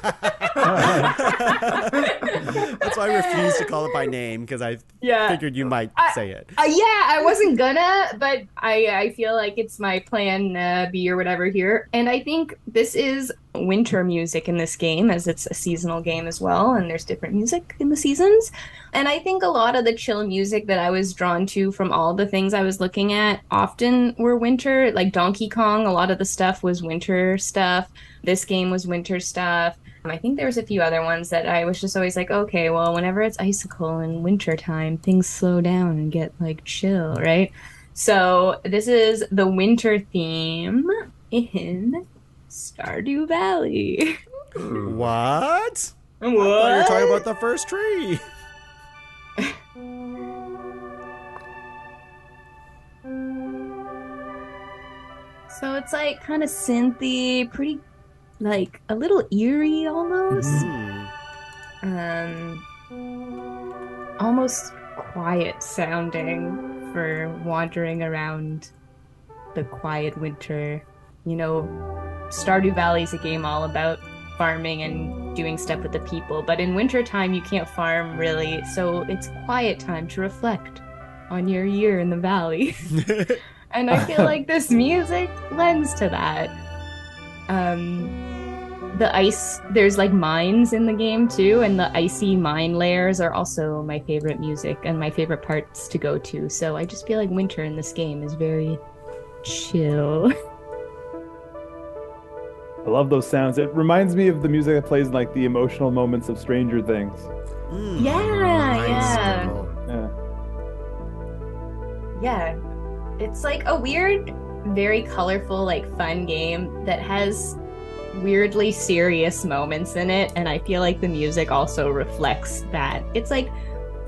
why I refused to call it by name, because I figured you might say it. I wasn't gonna, but I feel like it's my plan B or whatever here. And I think this is winter music in this game, as it's a seasonal game as well, and there's different music in the seasons. And I think a lot of the chill music that I was drawn to from all the things I was looking at often were winter. Like Donkey Kong, a lot of the stuff was winter stuff. This game was winter stuff. I think there was a few other ones that I was just always like, okay, well, whenever it's icicle in wintertime, things slow down and get like chill, right? So this is the winter theme in Stardew Valley. What? What? I thought you were talking about the first tree. So it's like kind of synthy, pretty, like a little eerie almost. Almost quiet sounding for wandering around the quiet winter. You know, Stardew Valley is a game all about farming and doing stuff with the people, but in wintertime you can't farm really, so it's quiet time to reflect on your year in the valley. And I feel like this music lends to that. the ice, there's like mines in the game too, and the icy mine layers are also my favorite music and my favorite parts to go to. So I just feel like winter in this game is very chill. I love those sounds. It reminds me of the music that plays in like the emotional moments of Stranger Things. Yeah. Yeah. Yeah. It's like a weird, very colorful, like fun game that has weirdly serious moments in it, and I feel like the music also reflects that. It's like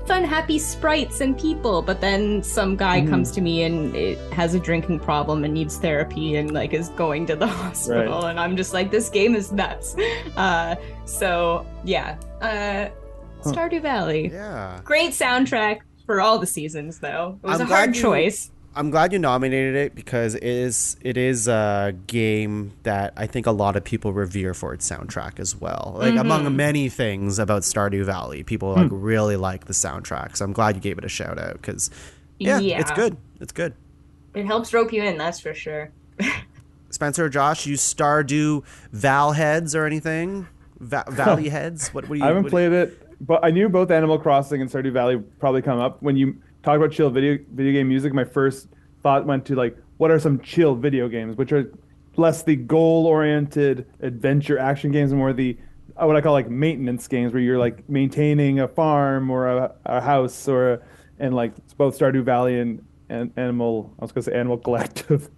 fun, happy sprites and people, but then some guy comes to me and it has a drinking problem and needs therapy and like is going to the hospital, and I'm just like, this game is nuts. So yeah, Stardew Valley. Yeah. Great soundtrack for all the seasons, though. It was a hard choice. I'm glad you nominated it because it is a game that I think a lot of people revere for its soundtrack as well. Like among many things about Stardew Valley, people like really like the soundtrack. So I'm glad you gave it a shout out because it's good. It's good. It helps rope you in, that's for sure. Spencer or Josh, you Stardew Val heads or anything? Valley heads? What do you? I haven't played it, but I knew both Animal Crossing and Stardew Valley would probably come up. When you talk about chill video game music, my first thought went to like, what are some chill video games, which are less the goal-oriented adventure action games and more the what I call like maintenance games, where you're like maintaining a farm or a house and like it's both Stardew Valley and Animal. I was gonna say Animal Collective,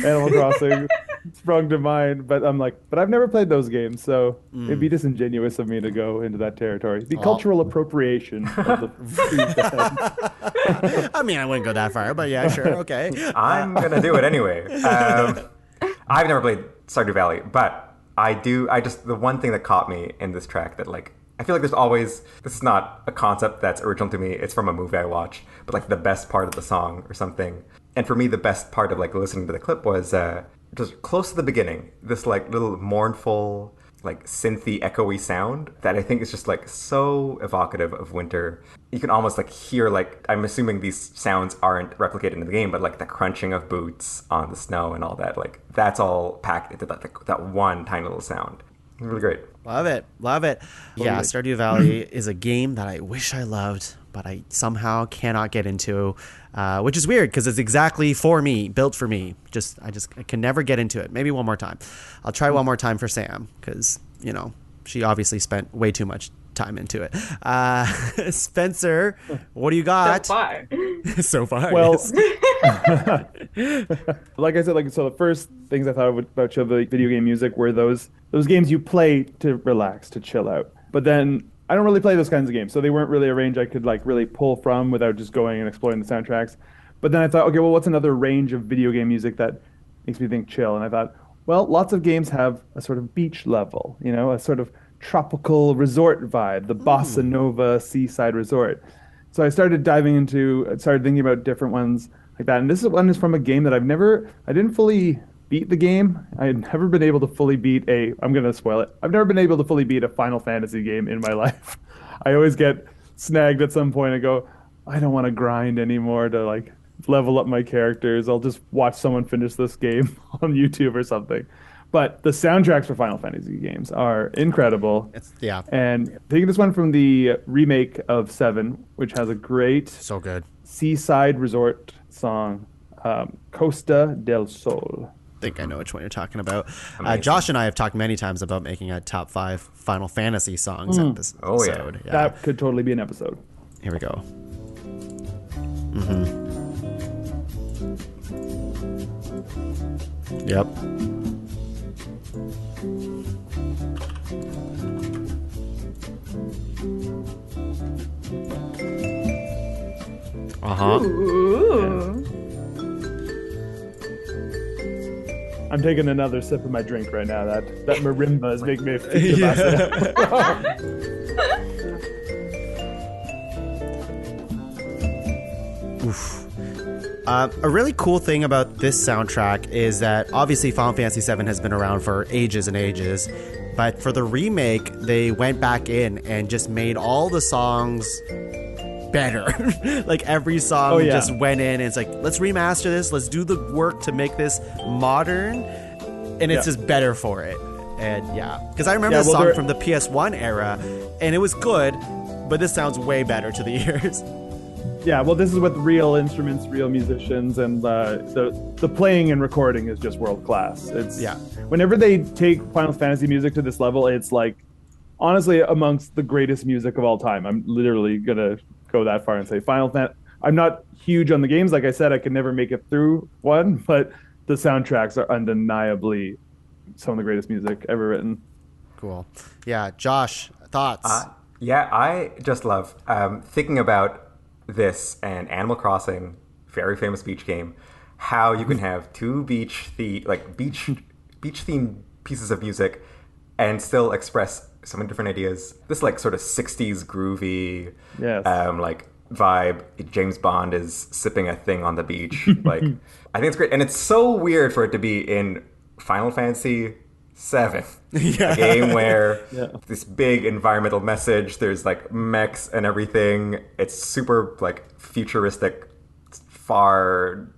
Animal Crossing sprung to mind, but I'm like, but I've never played those games, so it'd be disingenuous of me to go into that territory. The cultural appropriation of the I mean, I wouldn't go that far, but yeah, sure, okay. I'm gonna do it anyway. I've never played Stardew Valley, but the one thing that caught me in this track that like, I feel like there's always, this is not a concept that's original to me, it's from a movie I watched, but like the best part of the song or something. And for me, the best part of like listening to the clip was just close to the beginning, this like little mournful, like synthy, echoey sound that I think is just like so evocative of winter. You can almost like hear, like, I'm assuming these sounds aren't replicated in the game, but like the crunching of boots on the snow and all that, like that's all packed into that one tiny little sound. Really great. Love it. Yeah, Stardew Valley is a game that I wish I loved, but I somehow cannot get into, which is weird because it's exactly for me, built for me. I can never get into it. Maybe one more time. I'll try one more time for Sam because, she obviously spent way too much time into it. Spencer, what do you got? So far. Well, yes. like I said, so the first things I thought about chill video game music were those games you play to relax, to chill out. But then I don't really play those kinds of games, so they weren't really a range I could like really pull from without just going and exploring the soundtracks. But then I thought, okay, well, what's another range of video game music that makes me think chill? And I thought, well, lots of games have a sort of beach level, a sort of tropical resort vibe, the bossa nova seaside resort. So I started thinking about different ones like that. And this one is from a game that I didn't fully beat the game. I had never been able to fully beat I'm going to spoil it. I've never been able to fully beat a Final Fantasy game in my life. I always get snagged at some point and go, I don't want to grind anymore to like level up my characters. I'll just watch someone finish this game on YouTube or something. But the soundtracks for Final Fantasy games are incredible. And taking this one from the remake of 7, which has a great so good seaside resort song, Costa del Sol. I think I know which one you're talking about. Josh and I have talked many times about making a top 5 Final Fantasy songs at this episode. Yeah. That could totally be an episode. Here we go. Yep. Ooh. I'm taking another sip of my drink right now. That marimba is making me feel Oof. A really cool thing about this soundtrack is that obviously Final Fantasy VII has been around for ages and ages, but for the remake, they went back in and just made all the songs better. Like every song just went in and it's like, let's remaster this, let's do the work to make this modern, and it's just better for it. And yeah, because I remember Yeah, the well, song there- from the PS1 era, and it was good, but this sounds way better to the ears. Yeah, well, this is with real instruments, real musicians, and the playing and recording is just world class. It's Yeah. Whenever they take Final Fantasy music to this level, it's like honestly amongst the greatest music of all time. I'm literally gonna go that far and say I'm not huge on the games, like I said, I could never make it through one, but the soundtracks are undeniably some of the greatest music ever written. Cool. Yeah, Josh, thoughts? Yeah, I just love thinking about this and Animal Crossing, very famous beach game, how you can have two beach themed pieces of music and still express so many different ideas. This like sort of 60s groovy Yes. like vibe. James Bond is sipping a thing on the beach. Like I think it's great. And it's so weird for it to be in Final Fantasy 7, a game where this big environmental message, there's like mechs and everything. It's super like futuristic, far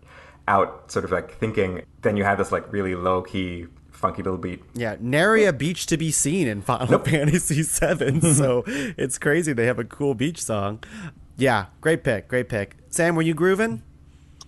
out sort of like thinking. Then you have this like really low key, funky little beat. Yeah, nary a beach to be seen in Final Fantasy VII, so it's crazy they have a cool beach song. Yeah, great pick. Sam, were you grooving?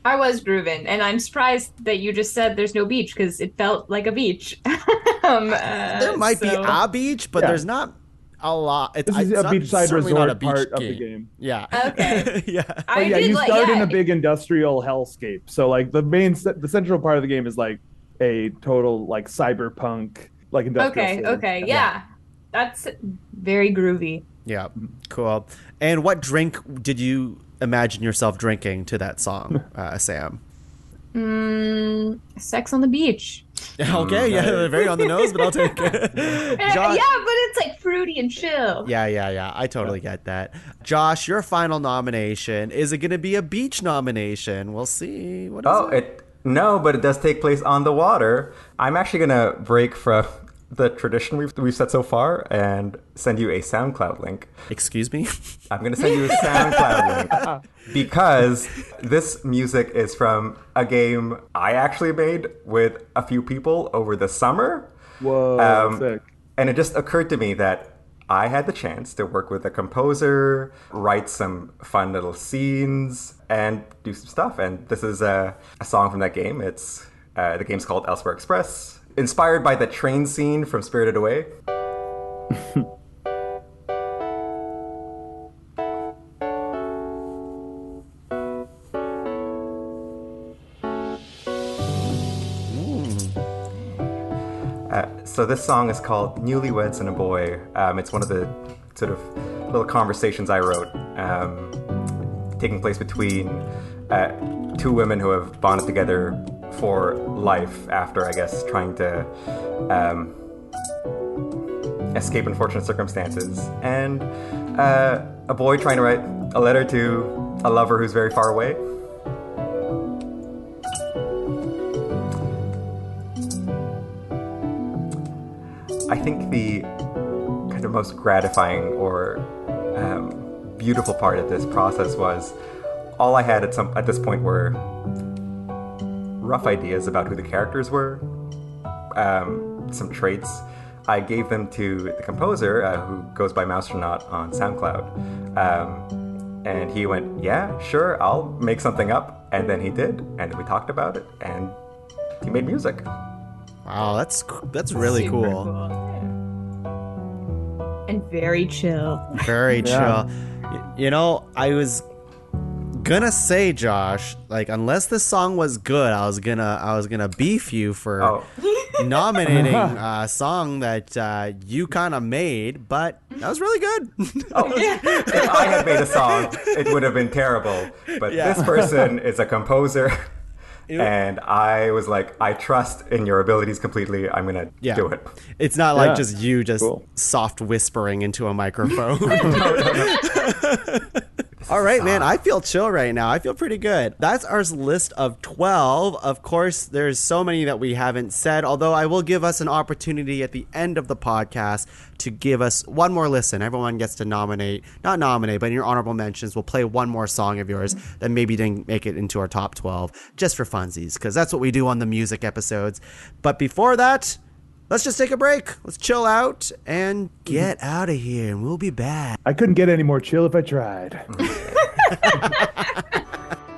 I was grooving, and I'm surprised that you just said there's no beach because it felt like a beach. There might be a beach, but there's not a lot. This is a beachside resort part of the game. Yeah. Okay. Yeah. You start in a big industrial hellscape. So like the central part of the game is like a total like cyberpunk like industrial. city. Okay. Yeah. That's very groovy. Yeah. Cool. And what drink did you imagine yourself drinking to that song, Sam? Sex on the beach. Okay, yeah, very on the nose, but I'll take it. Yeah, but it's like fruity and chill. Yeah. I totally get that. Josh, your final nomination, is it going to be a beach nomination? We'll see. What is it? No, but it does take place on the water. I'm actually going to break from the tradition we've set so far and send you a SoundCloud link. Excuse me? I'm going to send you a SoundCloud link because this music is from a game I actually made with a few people over the summer. Whoa, sick. And it just occurred to me that I had the chance to work with a composer, write some fun little scenes, and do some stuff. And this is a song from that game. It's the game's called Elsewhere Express, inspired by the train scene from Spirited Away. So this song is called Newlyweds and a Boy. It's one of the sort of little conversations I wrote, taking place between two women who have bonded together for life after, I guess, trying to escape unfortunate circumstances. And a boy trying to write a letter to a lover who's very far away. I think the kind of most gratifying or beautiful part of this process was all I had at this point were rough ideas about who the characters were, some traits. I gave them to the composer, who goes by Mousernaut on SoundCloud, and he went, "Yeah, sure, I'll make something up," and then he did, and we talked about it, and he made music. Wow, that's really Super cool. And very chill. Very Yeah. chill. You know, I was gonna say, Josh, like, unless this song was good, I was gonna beef you for nominating a song that you kind of made, but that was really good. If I had made a song, it would have been terrible. But this person is a composer, and I was like, I trust in your abilities completely. I'm gonna do it. It's not like just Cool. soft whispering into a microphone. All right, man. I feel chill right now. I feel pretty good. That's our list of 12. Of course, there's so many that we haven't said, although I will give us an opportunity at the end of the podcast to give us one more listen. Everyone gets to not nominate, but in your honorable mentions, we'll play one more song of yours that maybe didn't make it into our top 12, just for funsies, because that's what we do on the music episodes. But before that, let's just take a break. Let's chill out and get out of here, and we'll be back. I couldn't get any more chill if I tried.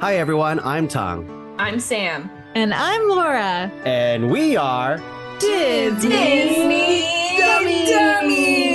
Hi, everyone. I'm Tuong. I'm Sam. And I'm Laura. And we are Disney Dummies!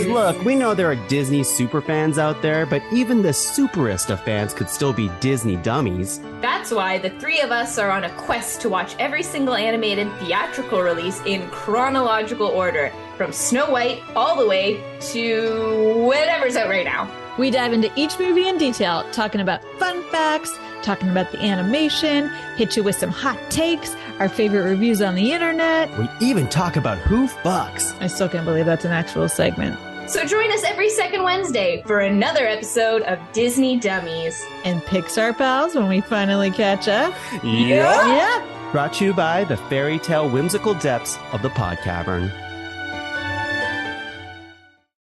Look, we know there are Disney superfans out there, but even the superest of fans could still be Disney dummies. That's why the three of us are on a quest to watch every single animated theatrical release in chronological order, from Snow White all the way to whatever's out right now. We dive into each movie in detail, talking about fun facts, talking about the animation, hit you with some hot takes, our favorite reviews on the internet. We even talk about who fucks. I still can't believe that's an actual segment. So join us every second Wednesday for another episode of Disney Dummies. And Pixar pals when we finally catch up. Yeah. Brought to you by the fairy tale whimsical depths of the pod cavern.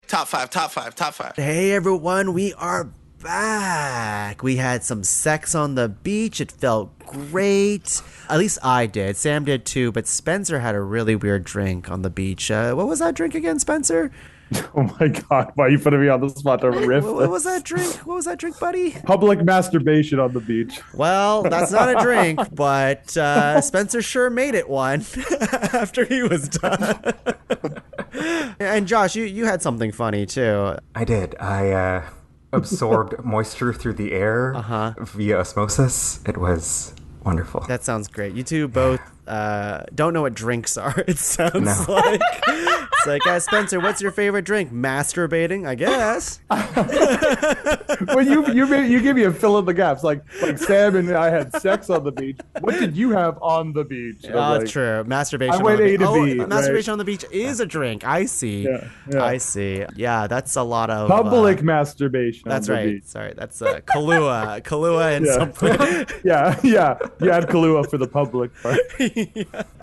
Top five. Hey everyone, we are back. We had some sex on the beach. It felt great. At least I did. Sam did too, but Spencer had a really weird drink on the beach. What was that drink again, Spencer? Oh my God, why are you putting me on the spot to riff? What was that drink? What was that drink, buddy? Public masturbation on the beach. Well, that's not a drink, but Spencer sure made it one after he was done. And Josh, you had something funny too. I did. I absorbed moisture through the air via osmosis. It was wonderful. That sounds great. You two both don't know what drinks are, it sounds No. like. It's like, Spencer, what's your favorite drink? Masturbating, I guess. Well, you give me a fill in the gaps. Like Sam and I had sex on the beach. What did you have on the beach? Oh, true. Masturbation. I went on the A to beach. B, right? Masturbation on the beach is a drink. I see. Yeah. I see. Yeah, that's a lot of Public masturbation. That's on the right. beach. Sorry, that's Kahlua and Yeah. something. Yeah. You had Kahlua for the public part.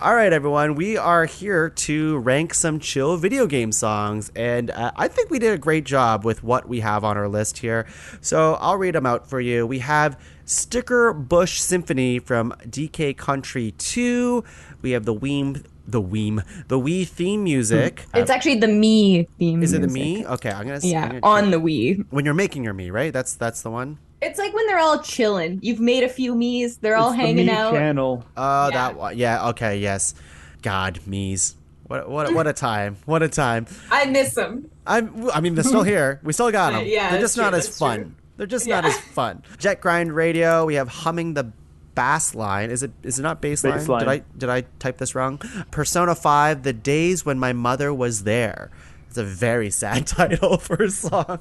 All right, everyone. We are here to rank some chill video game songs, and I think we did a great job with what we have on our list here. So I'll read them out for you. We have Sticker Bush Symphony from DK Country 2. We have the Wii theme music. It's actually the Me theme. Is it the music. Me? Okay, I'm gonna. Yeah, on the Wii. When you're making your Me, right? That's the one. It's like when they're all chilling. You've made a few Me's. They're all It's hanging the Me out. channel. Oh, Yeah. that one. Yeah. Okay. Yes. God, Me's. What a time. What a time. I miss them. I mean, they're still here. We still got them. Yeah, they're that's just not true, as that's fun. true. They're just not as fun. Jet Grind Radio. We have Humming the Bass Line. Is it not bass line? Bass line. Did I type this wrong? Persona 5. The Days When My Mother Was There. It's a very sad title for a song.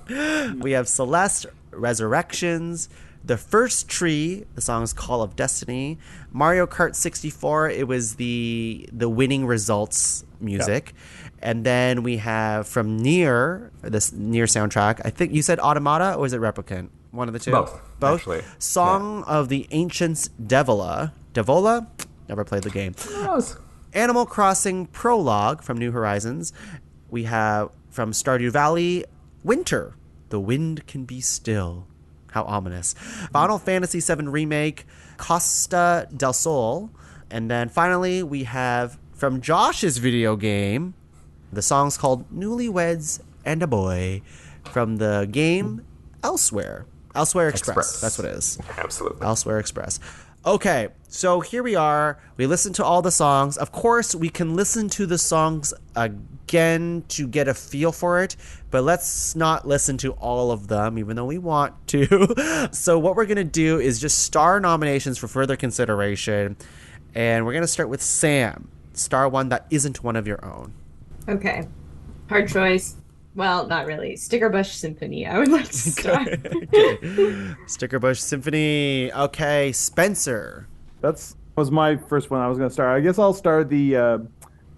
We have Celeste, Resurrections. The First Tree, the song is Call of Destiny. Mario Kart 64, it was the winning results music. And then we have from Nier, this Nier soundtrack. I think you said Automata, or was it Replicant? One of the two? Both, Both? actually. Song of the Ancients Devola. Devola? Never played the game. Animal Crossing Prologue from New Horizons. We have from Stardew Valley, Winter. The Wind Can Be Still. How ominous. Final Fantasy VII Remake, Costa del Sol. And then finally, we have from Josh's video game, the song's called Newlyweds and a Boy from the game Elsewhere. Elsewhere Express. That's what it is. Absolutely. Elsewhere Express. Okay, so here we are. We listened to all the songs. Of course, we can listen to the songs again to get a feel for it, but let's not listen to all of them, even though we want to. So what we're going to do is just star nominations for further consideration, and we're going to start with Sam. Star one that isn't one of your own. Okay. Hard choice. Well, not really. Sticker Bush Symphony. I would like to start. Sticker Bush Symphony. Okay, Spencer. That was my first one I was going to start. I guess I'll start the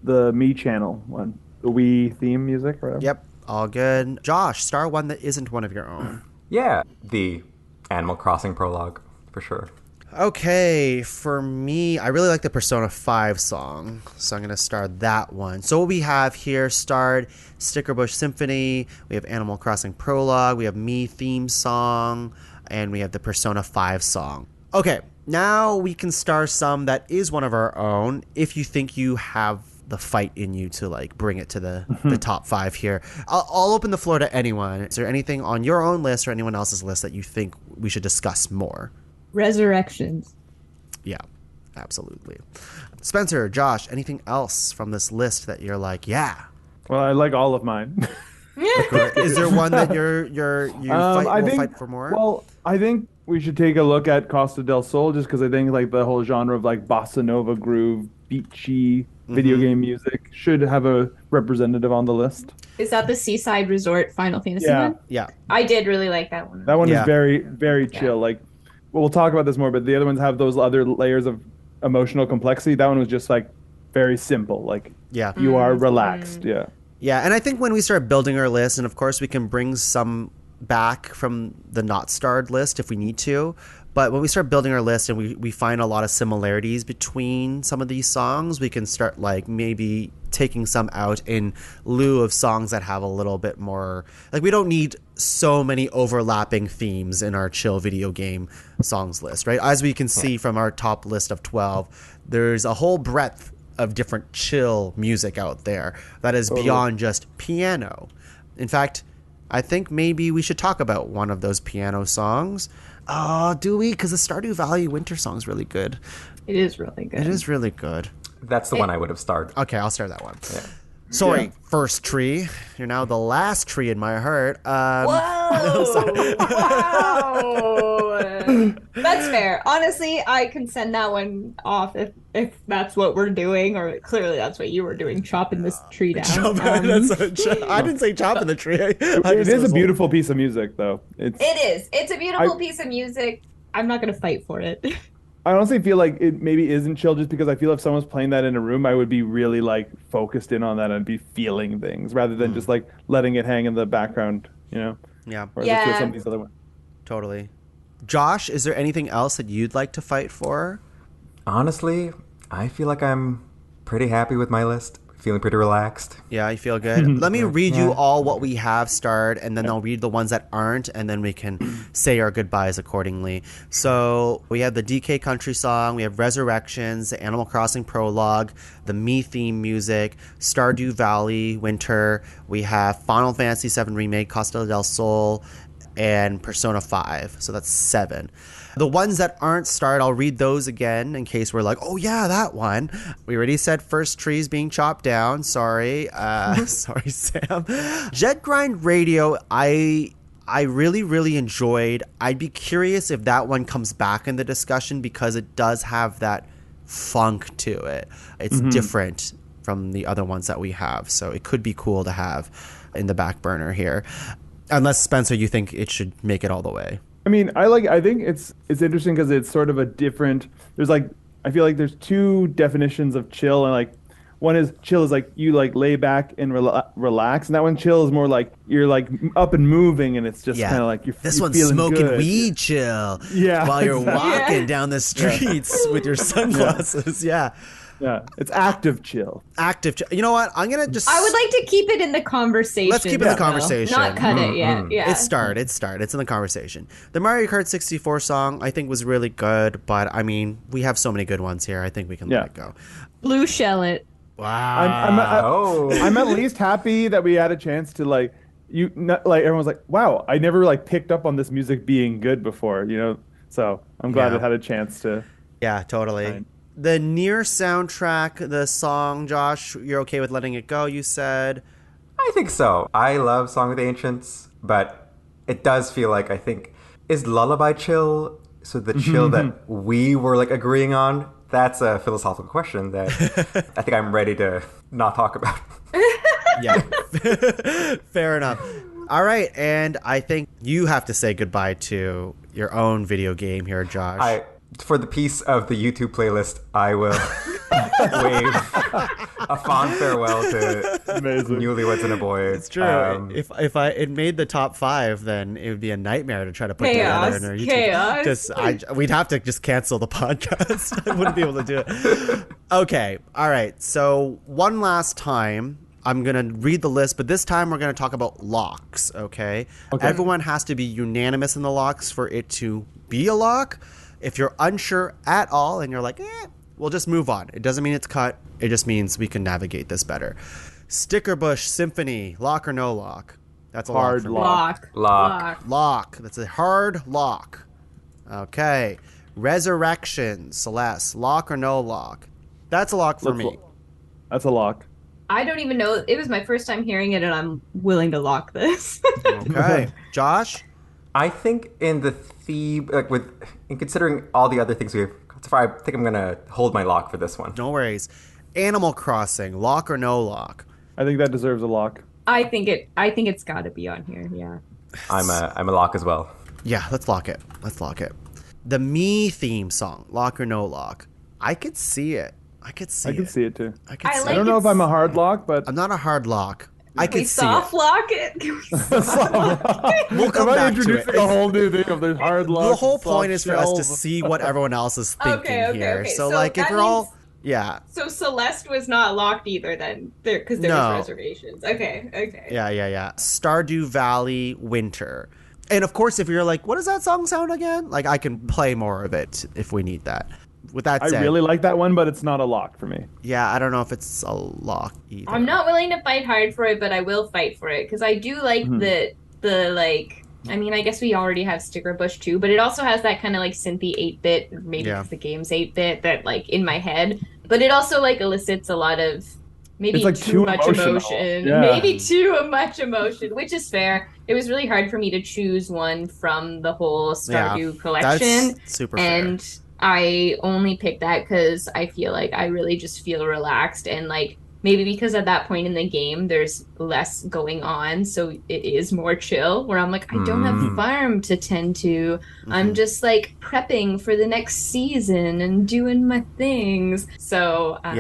Me channel one. The Wii theme music or whatever. Yep, all good. Josh, star one that isn't one of your own. Yeah, the Animal Crossing prologue, for sure. Okay, for me, I really like the Persona 5 song, so I'm going to star that one. So what we have here starred Sticker Bush Symphony, we have Animal Crossing Prologue, we have Me theme song, and we have the Persona 5 song. Okay, now we can star some that is one of our own if you think you have the fight in you to like bring it to the top 5 here. I'll open the floor to anyone. Is there anything on your own list or anyone else's list that you think we should discuss more? Resurrections. Yeah, absolutely. Spencer, Josh, anything else from this list that you're like, yeah? Well, I like all of mine. Is there one that you fight for more? Well, I think we should take a look at Costa del Sol just because I think like the whole genre of like bossa nova groove, beachy video game music should have a representative on the list. Is that the Seaside Resort Final Fantasy Yeah. one? Yeah. I did really like that one. That one Yeah. is very, very chill. Like, well, we'll talk about this more, but the other ones have those other layers of emotional complexity. That one was just like very simple. Like, Yeah. you are relaxed. Yeah. Yeah, and I think when we start building our list, and of course we can bring some back from the not starred list if we need to, but when we start building our list and we find a lot of similarities between some of these songs, we can start like maybe taking some out in lieu of songs that have a little bit more, like we don't need so many overlapping themes in our chill video game songs list, right? As we can see from our top list of 12, there's a whole breadth of different chill music out there that is beyond just piano. In fact, I think maybe we should talk about one of those piano songs. Do we? Because the Stardew Valley winter song is really good. It is really good. It is really good. That's the one I would have started. Okay, I'll start that one. Sorry, first tree. You're now the last tree in my heart. Whoa! Wow! That's fair. Honestly, I can send that one off if that's what we're doing, or clearly that's what you were doing, chopping this tree down. I didn't say chopping the tree. It is a beautiful piece of music, though. It is. It's a beautiful piece of music. I'm not going to fight for it. I honestly feel like it maybe isn't chill just because I feel if someone's playing that in a room, I would be really like focused in on that and be feeling things rather than just like letting it hang in the background, you know? Yeah, Whereas I feel some of these other ones. totally. Josh, is there anything else that you'd like to fight for? Honestly, I feel like I'm pretty happy with my list. Feeling pretty relaxed. Yeah, you feel good? Let me read you all what we have starred, and then I'll read the ones that aren't, and then we can say our goodbyes accordingly. So we have the DK Country song, we have Resurrections, the Animal Crossing prologue, the Me theme music, Stardew Valley Winter, we have Final Fantasy VII Remake, Costa del Sol, and Persona 5. So that's 7. The ones that aren't starred, I'll read those again in case we're like, oh yeah, that one. We already said First Trees being chopped down. Sorry. Sorry, Sam. Jet Grind Radio, I really, really enjoyed. I'd be curious if that one comes back in the discussion because it does have that funk to it. It's different from the other ones that we have. So it could be cool to have in the back burner here. Unless, Spencer, you think it should make it all the way. I mean, I think it's interesting because it's sort of a different. There's like I feel like there's two definitions of chill, and like one is chill is like you like lay back and relax, and that one chill is more like you're like up and moving, and it's just kind of like you're. This you're one's feeling smoking good. weed chill. Yeah, while you're exactly. walking down the streets with your sunglasses. Yeah. Yeah, it's active chill. Active chill. You know what? I'm gonna just. I would like to keep it in the conversation. Let's keep it in the though. conversation. Not cut it yet. Yeah. It's started. It's in the conversation. The Mario Kart 64 song I think was really good, but I mean we have so many good ones here. I think we can let it go. Blue shell it. Wow. I'm at least happy that we had a chance to like everyone's like, wow, I never like picked up on this music being good before, you know. So I'm glad it had a chance to. Yeah, totally. The Nier soundtrack, the song, Josh, you're okay with letting it go, you said? I think so. I love Song of the Ancients, but it does feel like, I think, is Lullaby chill? So the chill that we were like agreeing on? That's a philosophical question that I think I'm ready to not talk about. Yeah. Fair enough. All right, and I think you have to say goodbye to your own video game here, Josh. For the piece of the YouTube playlist, I will wave a fond farewell to Newlyweds and a Boy. It's true. If it made the top 5, then it would be a nightmare to try to put together in our YouTube. We'd have to just cancel the podcast. I wouldn't be able to do it. Okay. All right. So one last time, I'm going to read the list, but this time we're going to talk about locks, okay? Everyone has to be unanimous in the locks for it to be a lock. If you're unsure at all and you're like, We'll just move on. It doesn't mean it's cut. It just means we can navigate this better. Stickerbush Symphony, lock or no lock? That's a Hard lock. Lock. Lock. That's a hard lock. Okay. Resurrection, Celeste, lock or no lock? That's a lock for me. That's a lock. I don't even know. It was my first time hearing it, and I'm willing to lock this. Okay. Josh? I think in the theme, in considering all the other things we've so far, I think I'm gonna hold my lock for this one. No worries. Animal Crossing, lock or no lock? I think that deserves a lock. I think it's got to be on here. Yeah. I'm a lock as well. Yeah, let's lock it. The Me theme song, lock or no lock? I could see it. I could see it too. I could I see like I don't know if I'm a hard lock, but I'm not a hard lock. I Can we could see soft it. lock it? Can we We'll come am I back to introducing it. a whole new thing of the hard lock? The whole soft point is for us to shells? see what everyone else is thinking here. okay. So, So like, if that we're all... means- Yeah. So Celeste was not locked either then, because there No. was reservations. Okay. Yeah. Stardew Valley Winter. And, of course, if you're like, what does that song sound again? Like, I can play more of it if we need that. With that I said... really like that one, but it's not a lock for me. Yeah, I don't know if it's a lock either. I'm not willing to fight hard for it, but I will fight for it because I do like the like. I mean, I guess we already have Stickerbush too, but it also has that kind of like synthy 8-bit, maybe because the game's 8-bit, that like in my head. But it also like elicits a lot of maybe It's, like, too too much emotional. emotion, Yeah. maybe too much emotion, which is fair. It was really hard for me to choose one from the whole Stardew collection, That's super fair. and I only picked that because I feel like I really just feel relaxed and like. Maybe because at that point in the game, there's less going on, so it is more chill, where I'm like, I don't have a farm to tend to. I'm just, like, prepping for the next season and doing my things. So, I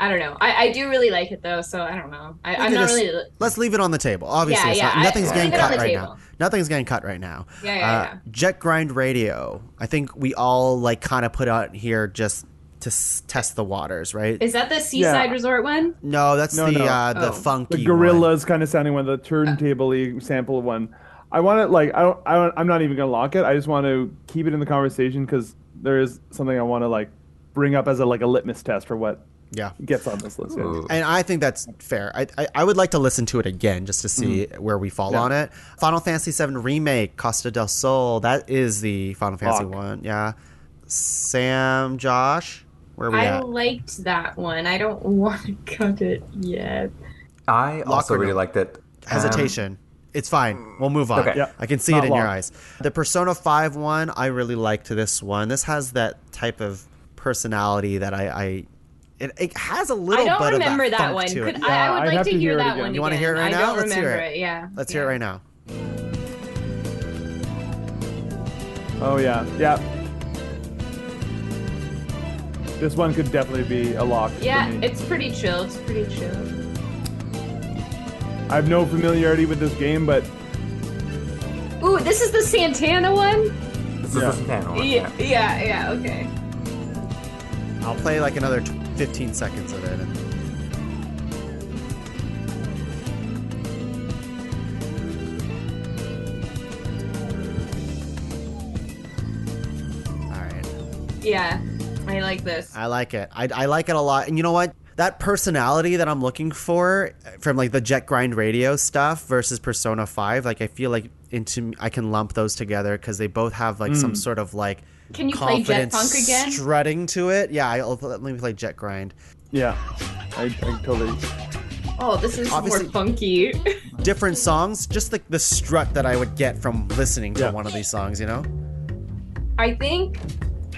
don't know. I do really like it, though, so I don't know. I'm not really... Let's leave it on the table. Obviously, nothing's getting cut right now. Nothing's getting cut right now. Yeah. Jet Grind Radio. I think we all, like, kind of put out here just... to test the waters, right? Is that the Seaside Resort one? No, that's the funky the gorillas kind of sounding one, the turntable-y sample one. I want to like I'm not even gonna lock it. I just want to keep it in the conversation because there is something I want to like bring up as a litmus test for what gets on this list. Yeah. And I think that's fair. I would like to listen to it again just to see where we fall on it. Final Fantasy VII Remake, Costa del Sol. That is the Final Fantasy one. Yeah. Sam, Josh. Where are we I at? liked that one. I don't want to cut it yet. I also really liked it. Hesitation. It's fine. We'll move on. Okay. Yeah. I can see Not it in your long. eyes. The Persona 5 one, I really liked this one. This has that type of personality that it has a little I don't bit remember of that that funk one. to it. I would I'd like have to to hear hear it that again. one. You want to hear it right I now? don't Let's hear remember it. Yeah. Let's hear it right now. Oh yeah. This one could definitely be a lock. Yeah, for me. it's pretty chill. I have no familiarity with this game, but Ooh, this is the Santana one? This is the Santana one. Yeah, okay. I'll play like another 15 seconds of it. All right. Yeah, I like this. I like it. I like it a lot. And you know what? That personality that I'm looking for from like the Jet Grind Radio stuff versus Persona 5, like I feel like I can lump those together because they both have like some sort of like Can you play Jet confidence Funk again? strutting to it. Yeah, let me play Jet Grind. yeah, I totally. Oh, this is Obviously- more funky. Different songs, just like the strut that I would get from listening to one of these songs, you know? I think,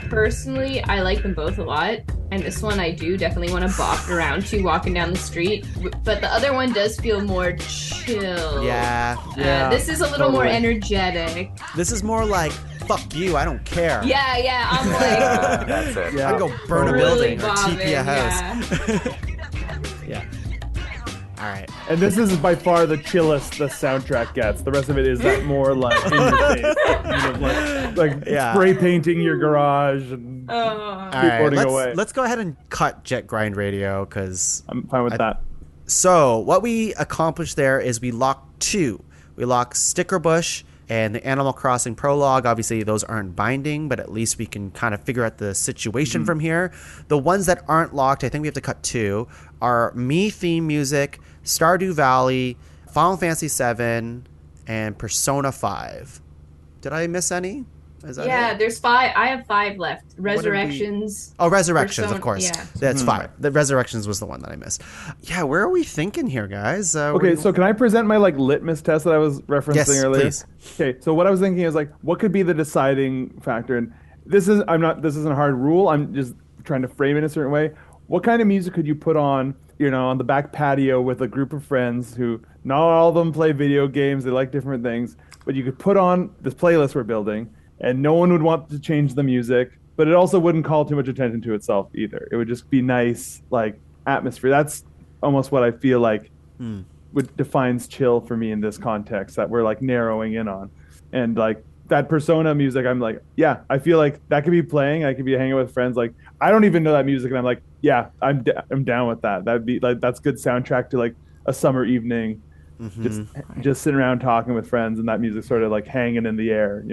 personally, I like them both a lot. And this one I do definitely want to bop around to walking down the street. But the other one does feel more chill. Yeah. This is a little more totally. energetic. This is more like, fuck you, I don't care. Yeah, I'm like... That's it. Yeah. I'd go burn a really building or TP a house. Yeah. Yeah. All right. And this is by far the chillest the soundtrack gets. The rest of it is that more like in your face, like Yeah. spray painting your garage and All right. boarding away. Let's go ahead and cut Jet Grind Radio because I'm fine with that. so what we accomplished there is we locked two. We locked Stickerbush And the Animal Crossing prologue, obviously those aren't binding, but at least we can kind of figure out the situation from here. The ones that aren't locked, I think we have to cut 2, are Me theme music, Stardew Valley, Final Fantasy 7, and Persona 5. Did I miss any? Is that it? There's 5. I have 5 left. Resurrections. Oh, Resurrections, Persona- of course. yeah. That's 5. The Resurrections was the one that I missed. Yeah, where are we thinking here, guys? Okay, so can I present my like litmus test that I was referencing earlier? Please. Okay, so what I was thinking is like, what could be the deciding factor? And this isn't a hard rule. I'm just trying to frame it a certain way. What kind of music could you put on, on the back patio with a group of friends who not all of them play video games, they like different things, but you could put on this playlist we're building, and no one would want to change the music, but it also wouldn't call too much attention to itself either. It would just be nice, like, atmosphere. That's almost what I feel like what defines chill for me in this context that we're like narrowing in on. And like that Persona music, I'm like, yeah, I feel like that could be playing. I could be hanging with friends. Like, I don't even know that music, and I'm like, yeah, I'm down with that. That'd be like, that's good soundtrack to like a summer evening, just sitting around talking with friends, and that music sort of like hanging in the air,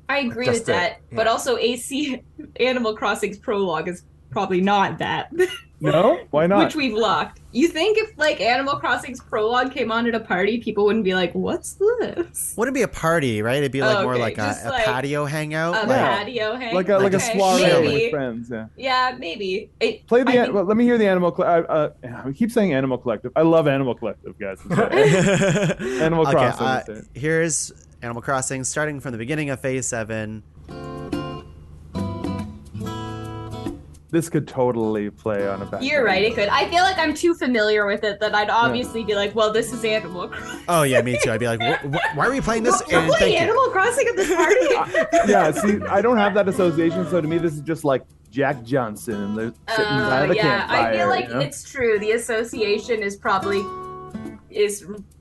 I agree Just with that, yeah. but also AC Animal Crossing's prologue is probably not that. No? Why not? Which we've locked. You think if like Animal Crossing's prologue came on at a party, people wouldn't be like, "What's this?" Wouldn't be a party, right? It'd be like more okay, like just a like patio hangout. A like, patio hang. like a Okay, soiree maybe. with friends, yeah. Yeah, maybe. Well, let me hear the Animal I keep saying Animal Collective. I love Animal Collective, guys. Animal Crossing. Here's Animal Crossing, starting from the beginning of Phase 7. This could totally play on a back. You're right, it could. I feel like I'm too familiar with it that I'd obviously be like, well, this is Animal Crossing. Oh, yeah, me too. I'd be like, why are we playing this? You're And playing thank you. Animal Crossing at this party? Yeah, see, I don't have that association, so to me, this is just like Jack Johnson and they're sitting by the campfire. I feel like it's true. The association is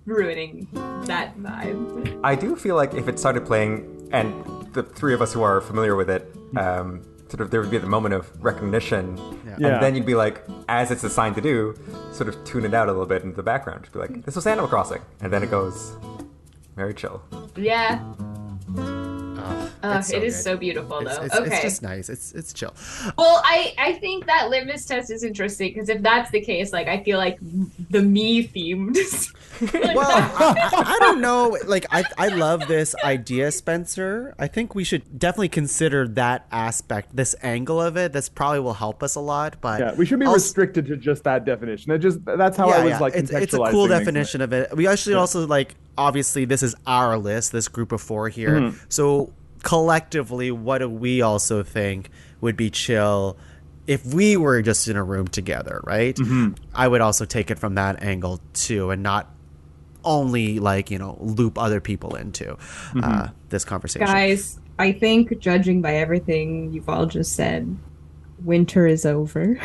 ruining that vibe. I do feel like if it started playing, and the 3 of us who are familiar with it, sort of there would be the moment of recognition, Yeah. and then you'd be like, as it's assigned to do, sort of tune it out a little bit into the background. Just be like, this was Animal Crossing, and then it goes very chill. Yeah. It's so it is good. so beautiful, though. It's Okay. just nice. It's chill. Well, I think that litmus test is interesting because if that's the case, like I feel like the me themed. Well, I don't know. Like, I love this idea, Spencer. I think we should definitely consider that aspect, this angle of it. This probably will help us a lot. But Yeah, we should be also- restricted to just that definition. That's how I was like it's a contextualizing cool things. definition of it. We actually also like, obviously this is our list, this group of 4 here. So collectively, what do we also think would be chill if we were just in a room together, right? I would also take it from that angle too, and not only like, loop other people into this conversation. Guys, I think judging by everything you've all just said, winter is over.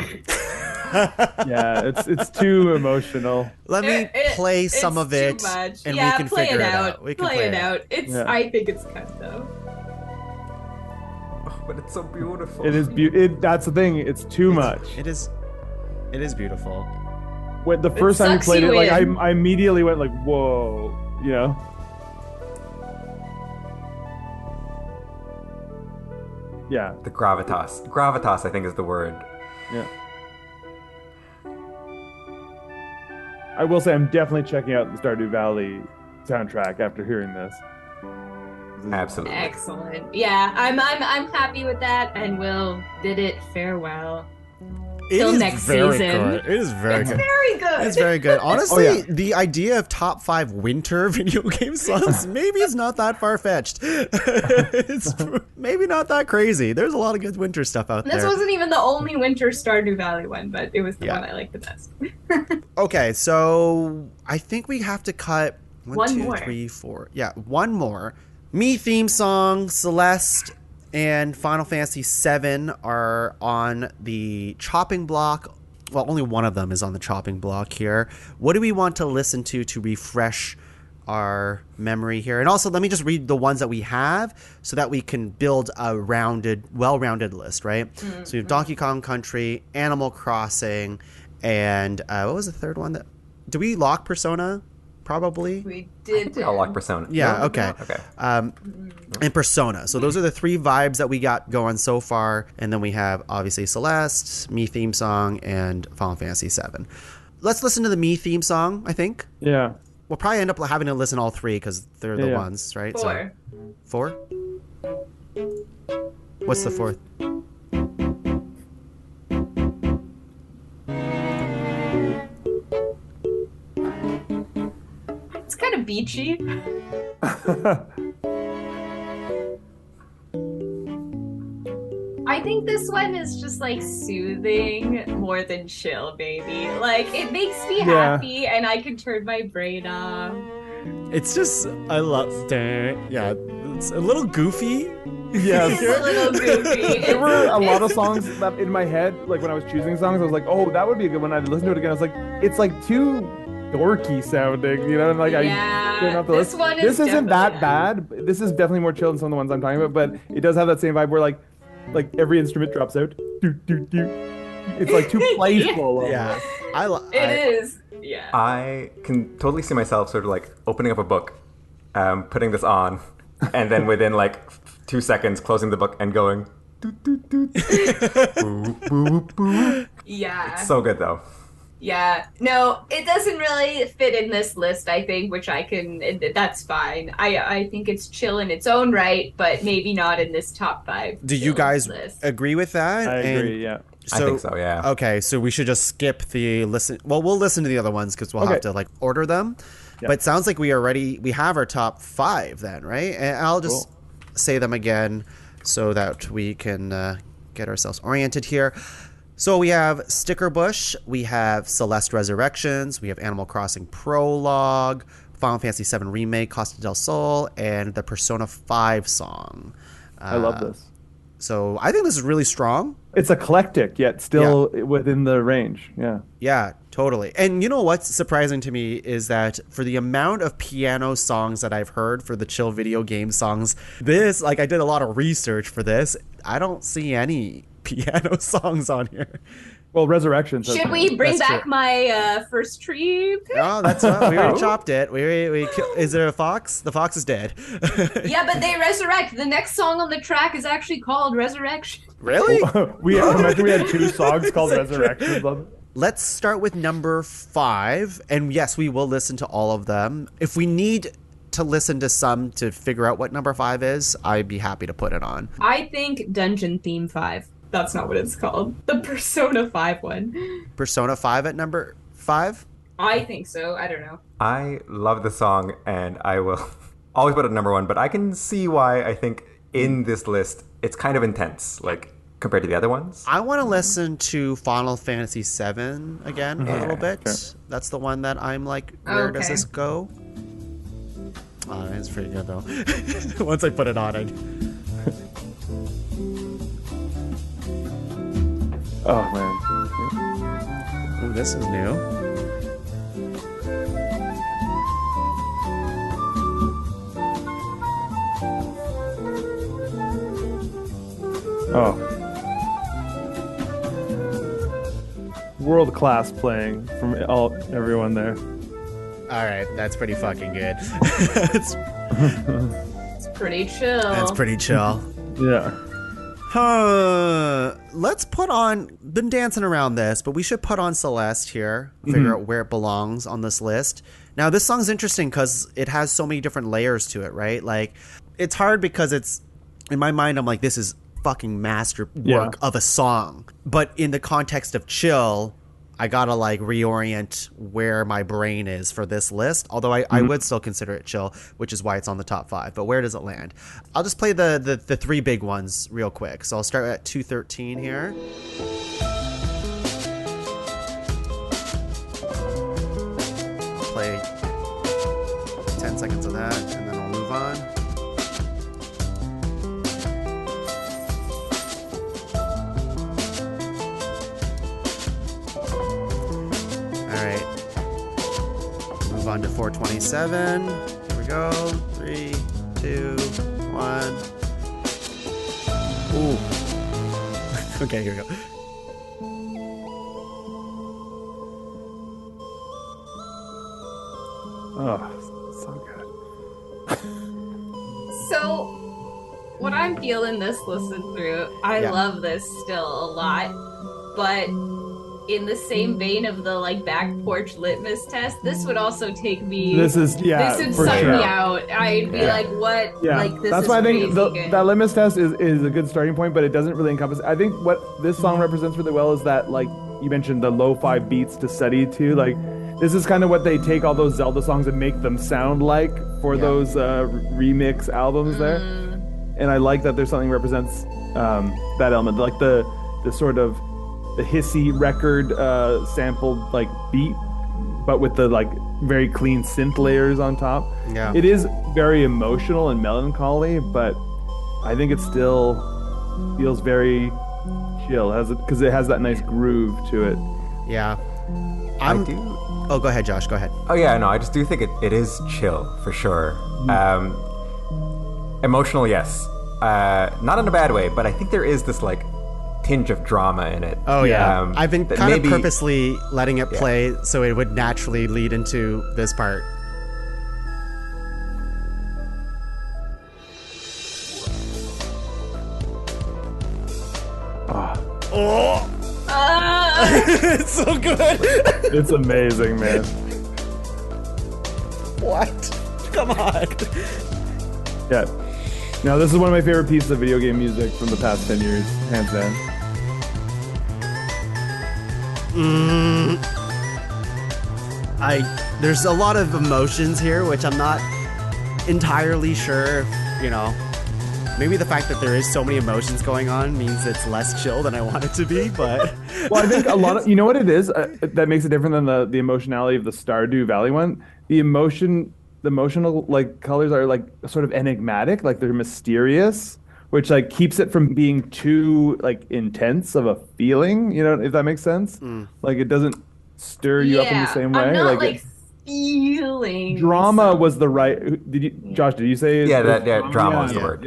Yeah, it's too emotional. Let me play some of it, Too much. and yeah, we can play figure it it out. out. We can play it out. It's. Yeah. I think it's cut though. Oh, but it's so beautiful. It is that's the thing. It's too much. It is beautiful. When the first time you sucks played you it, like in. I immediately went like, whoa, Yeah, The gravitas. Gravitas, I think, is the word. yeah. I will say I'm definitely checking out the Stardew Valley soundtrack after hearing this. Absolutely. Excellent. Yeah, I'm happy with that, and we'll bid it farewell. Till next very season. good. It is very It's good. very good. It's very good. Honestly, Oh, yeah. the idea of top 5 winter video game songs maybe it's not that far-fetched. It's maybe not that crazy. There's a lot of good winter stuff out This there. wasn't even the only winter Stardew Valley one, but it was the Yeah. one I liked the best. Okay, so I think we have to cut One 2, more. 3, 4. Yeah, one more. Me theme song, Celeste, and Final Fantasy 7 are on the chopping block. Well, only one of them is on the chopping block here. What do we want to listen to refresh our memory here? And also, let me just read the ones that we have so that we can build a well-rounded list, right? So we have Donkey Kong Country, Animal Crossing, and what was the third one? Do we lock Persona probably. We did. We all like Persona. Yeah, No? okay. Okay. And Persona. So those are the 3 vibes that we got going so far. And then we have, obviously, Celeste, Me theme song, and Final Fantasy VII. Let's listen to the Me theme song, I think. Yeah. We'll probably end up having to listen to all 3 because they're the Yeah. ones, right? 4. So, 4? What's the 4th? It's kind of beachy. I think this one is just like soothing more than chill, baby. Like it makes me happy and I can turn my brain off. It's just, I love, yeah, it's a little goofy. Yes. It's a little goofy. There were a lot of songs that in my head, like when I was choosing songs, I was like, oh, that would be a good one. I'd listen to it again. I was like, it's like too dorky sounding, you know? And like, Yeah, I didn't have to this listen. one is This isn't that definitely bad. This is definitely more chill than some of the ones I'm talking about, but it does have that same vibe where like every instrument drops out. Do, do, do. It's like too playful. Yeah. It is. Yeah. I can totally see myself sort of like opening up a book, putting this on, and then within like 2 seconds closing the book and going. Doot, doot, doot. Boo, boo, boo. Yeah. So good though. Yeah. No, it doesn't really fit in this list, I think, which that's fine. I think it's chill in its own right, but maybe not in this top 5. Do you guys list. agree with that? I agree, yeah. I think so, yeah. Okay, so we should just skip the listen. Well, we'll listen to the other ones because we'll have to like order them. Yeah. But it sounds like we have our top 5 then, right? And I'll just say them again so that we can get ourselves oriented here. So we have Sticker Bush, we have Celeste Resurrections, we have Animal Crossing Prologue, Final Fantasy VII Remake, Costa del Sol, and the Persona 5 song. I love this. So I think this is really strong. It's eclectic, yet still within the range. Yeah. Yeah, totally. And you know what's surprising to me is that for the amount of piano songs that I've heard for the chill video game songs, this, like I did a lot of research for this, I don't see any piano songs on here. Well, Resurrections. Should we bring That's back true. my first tree pick? Oh, that's right. We already chopped it. Is there a fox? The fox is dead. Yeah, but they resurrect. The next song on the track is actually called Resurrection. Really? Imagine we had 2 songs called Resurrections. Let's start with number 5. And yes, we will listen to all of them. If we need to listen to some to figure out what number 5 is, I'd be happy to put it on. I think Dungeon Theme 5. That's not what it's called. The Persona 5 one. Persona 5 at number 5? I think so. I don't know. I love the song and I will always put it at number 1, but I can see why I think in this list it's kind of intense, like compared to the other ones. I want to listen to Final Fantasy VII again a little bit. sure. That's the one that I'm like, where does Okay. this go? Oh, it's pretty good though. Once I put it on, Oh, man. Ooh, this is new. Oh. World class playing from everyone there. All right, that's pretty fucking good. It's pretty chill. That's pretty chill. Yeah. Let's put on, been dancing around this, but we should put on Celeste here, figure out where it belongs on this list. Now, this song's interesting because it has so many different layers to it, right? Like, it's hard because it's, in my mind, I'm like, this is fucking masterwork of a song. But in the context of chill, I gotta like reorient where my brain is for this list. Although I would still consider it chill, which is why it's on the top 5. But where does it land? I'll just play the 3 big ones real quick. So I'll start at 213 here. I'll play 10 seconds of that, and then I'll move on. Move on to 427. Here we go. 3, 2, 1. Ooh. Okay, here we go. Oh, so good. So, when I'm feeling this listen through, I Yeah. love this still a lot, but in the same vein of the like back porch litmus test, this would also take me. This is This would for suck sure. me out. I'd be Yeah. like, what? Yeah, Like this that's is why I crazy think good. that litmus test is a good starting point, but it doesn't really encompass. I think what this song represents really well is that, like you mentioned, the lo-fi beats to study to. Like, this is kind of what they take all those Zelda songs and make them sound like for those remix albums there. And I like that there's something that represents that element, like the sort of the hissy record sampled like beat, but with the like very clean synth layers on top. Yeah. It is very emotional and melancholy, but I think it still feels very chill, because it has that nice groove to it. Yeah. I do. Oh, go ahead, Josh. Go ahead. Oh yeah, no, I just do think it is chill for sure. Emotional, yes. Not in a bad way, but I think there is this like tinge of drama in it. Oh yeah. I've been that kind of maybe- purposely letting it play so it would naturally lead into this part. It's so good. It's amazing, man. What? Come on. Yeah. Now, this is one of my favorite pieces of video game music from the past 10 years, hands down. There's a lot of emotions here, which I'm not entirely sure, maybe the fact that there is so many emotions going on means it's less chill than I want it to be, but... Well, I think a lot of, you know what it is that makes it different than the emotionality of the Stardew Valley one? The emotional like colors are like sort of enigmatic, like they're mysterious, which like keeps it from being too like intense of a feeling, if that makes sense. Like it doesn't stir you up in the same way. I'm not like feeling drama was the right. Josh, did you say? Drama was the word.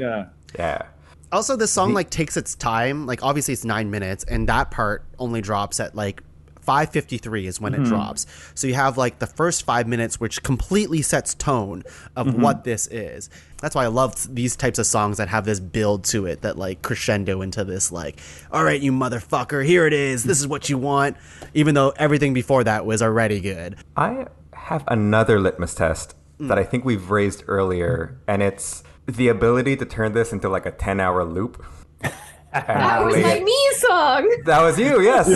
Yeah. Also, this song like takes its time. Like obviously it's 9 minutes, and that part only drops at like 5:53 is when it drops. So you have like the first 5 minutes, which completely sets tone of what this is. That's why I love these types of songs that have this build to it, that like crescendo into this like, all right, you motherfucker, here it is. This is what you want. Even though everything before that was already good. I have another litmus test that I think we've raised earlier, and it's the ability to turn this into like a 10-hour loop. That was my me song. That was you, yes.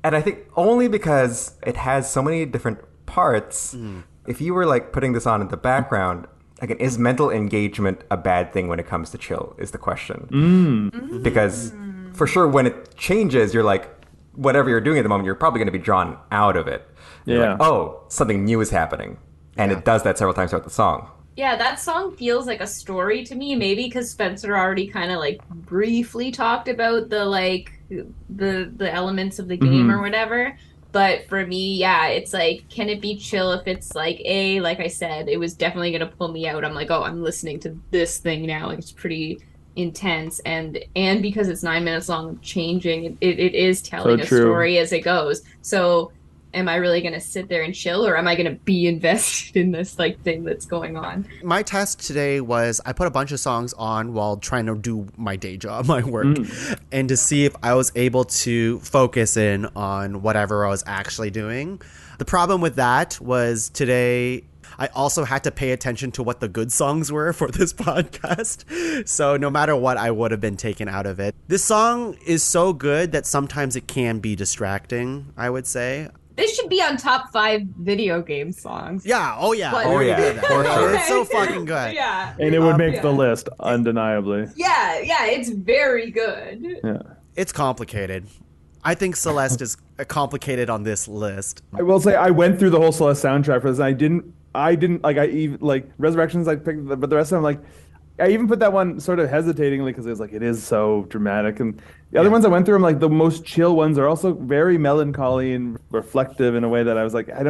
And I think only because it has so many different parts, if you were like putting this on in the background, again, is mental engagement a bad thing when it comes to chill is the question. Because for sure when it changes, you're like, whatever you're doing at the moment, you're probably going to be drawn out of it. You're like, oh, something new is happening. And it does that several times throughout the song. Yeah, that song feels like a story to me, maybe because Spencer already kind of like briefly talked about the like the elements of the game or whatever. But for me, yeah, it's like, can it be chill if it's like like I said, it was definitely gonna pull me out. I'm like, oh, I'm listening to this thing now. Like, it's pretty intense, and because it's 9 minutes long, changing, it is telling a story as it goes. So am I really going to sit there and chill, or am I going to be invested in this like thing that's going on? My test today was I put a bunch of songs on while trying to do my day job, my work, and to see if I was able to focus in on whatever I was actually doing. The problem with that was today I also had to pay attention to what the good songs were for this podcast. So no matter what, I would have been taken out of it. This song is so good that sometimes it can be distracting, I would say. This should be on top 5 video game songs. Yeah. Oh, yeah. But- Oh, yeah. For sure. It's so fucking good. Yeah. And it would make the list, undeniably. Yeah, it's very good. Yeah. It's complicated. I think Celeste is complicated on this list. I will say I went through the whole Celeste soundtrack for this, and I didn't like. I even like Resurrections. I picked, but the rest of them, like, I even put that one sort of hesitatingly because it was like it is so dramatic, and the other ones I went through, I'm like the most chill ones are also very melancholy and reflective in a way that I was like, I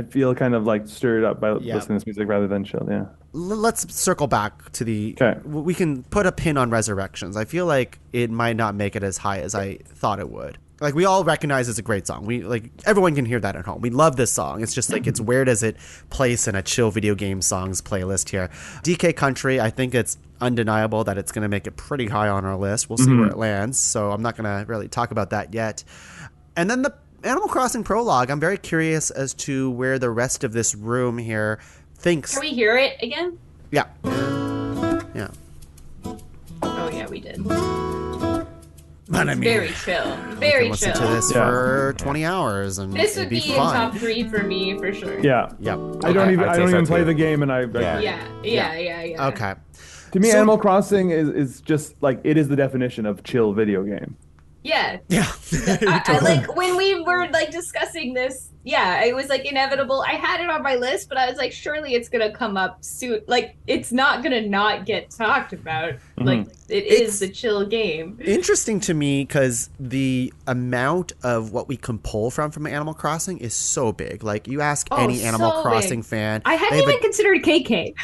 feel kind of like stirred up by listening to this music rather than chill. Yeah. Let's circle back to the... Okay. We can put a pin on Resurrections. I feel like it might not make it as high as I thought it would. like we all recognize it's a great song. We like everyone can hear that at home. We love this song. It's just like, it's where does it place in a chill video game songs playlist here? DK Country, I think it's undeniable that it's going to make it pretty high on our list. We'll see where it lands. So I'm not going to really talk about that yet. And then the Animal Crossing prologue. I'm very curious as to where the rest of this room here thinks. Can we hear it again? Yeah. Yeah. Oh yeah, we did. But I mean, Very chill. we Very can listen chill. to this for 20 hours and This it'd would be in fun. top 3 for me for sure. Yeah. Yep. I don't I'd say so even play too. the game, and Yeah. Okay. to me, So- Animal Crossing is just like, it is the definition of chill video game. Yeah. Yeah. I like when we were like discussing this, yeah, it was like inevitable. I had it on my list, but I was like, surely it's gonna come up soon. Like, it's not gonna not get talked about. Like, it is a chill game. Interesting to me because the amount of what we can pull from Animal Crossing is so big. Like, you ask any Animal so Crossing big. fan. I hadn't they have even considered KK.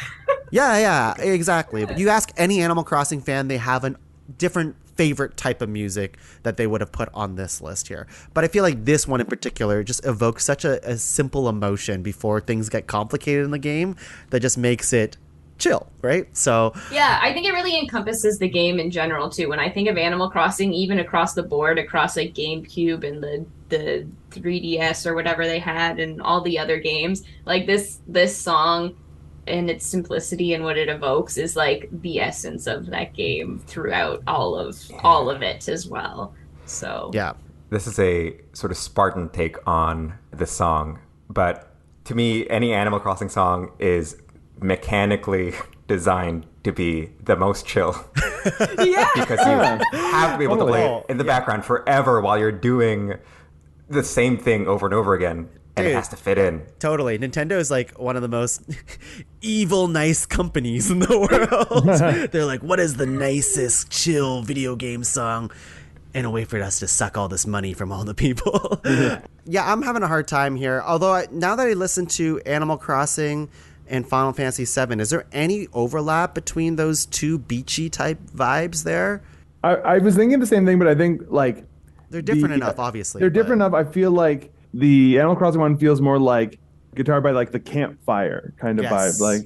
Yeah, exactly. But you ask any Animal Crossing fan, they have a different favorite type of music that they would have put on this list here. But I feel like this one in particular just evokes such a simple emotion before things get complicated in the game that just makes it chill, right? So Yeah, I think it really encompasses the game in general too. When I think of Animal Crossing, even across the board, across like GameCube and the 3DS or whatever they had and all the other games, like this song and its simplicity and what it evokes is like the essence of that game throughout all of it as well. So yeah. This is a sort of Spartan take on the song, but to me, any Animal Crossing song is mechanically designed to be the most chill. yeah, Because you have to be able to play it in the background forever while you're doing the same thing over and over again, and Dude. it has to fit in. Totally. Nintendo is like one of the most evil, nice companies in the world. They're like, what is the nicest, chill video game song? And a way for us to suck all this money from all the people. Yeah, I'm having a hard time here. Although now that I listen to Animal Crossing and Final Fantasy VII, is there any overlap between those two beachy type vibes there? I was thinking the same thing, but I think like They're different enough, obviously. they're but- different enough. I feel like the Animal Crossing one feels more like guitar by like the campfire kind of Yes. vibe. Like,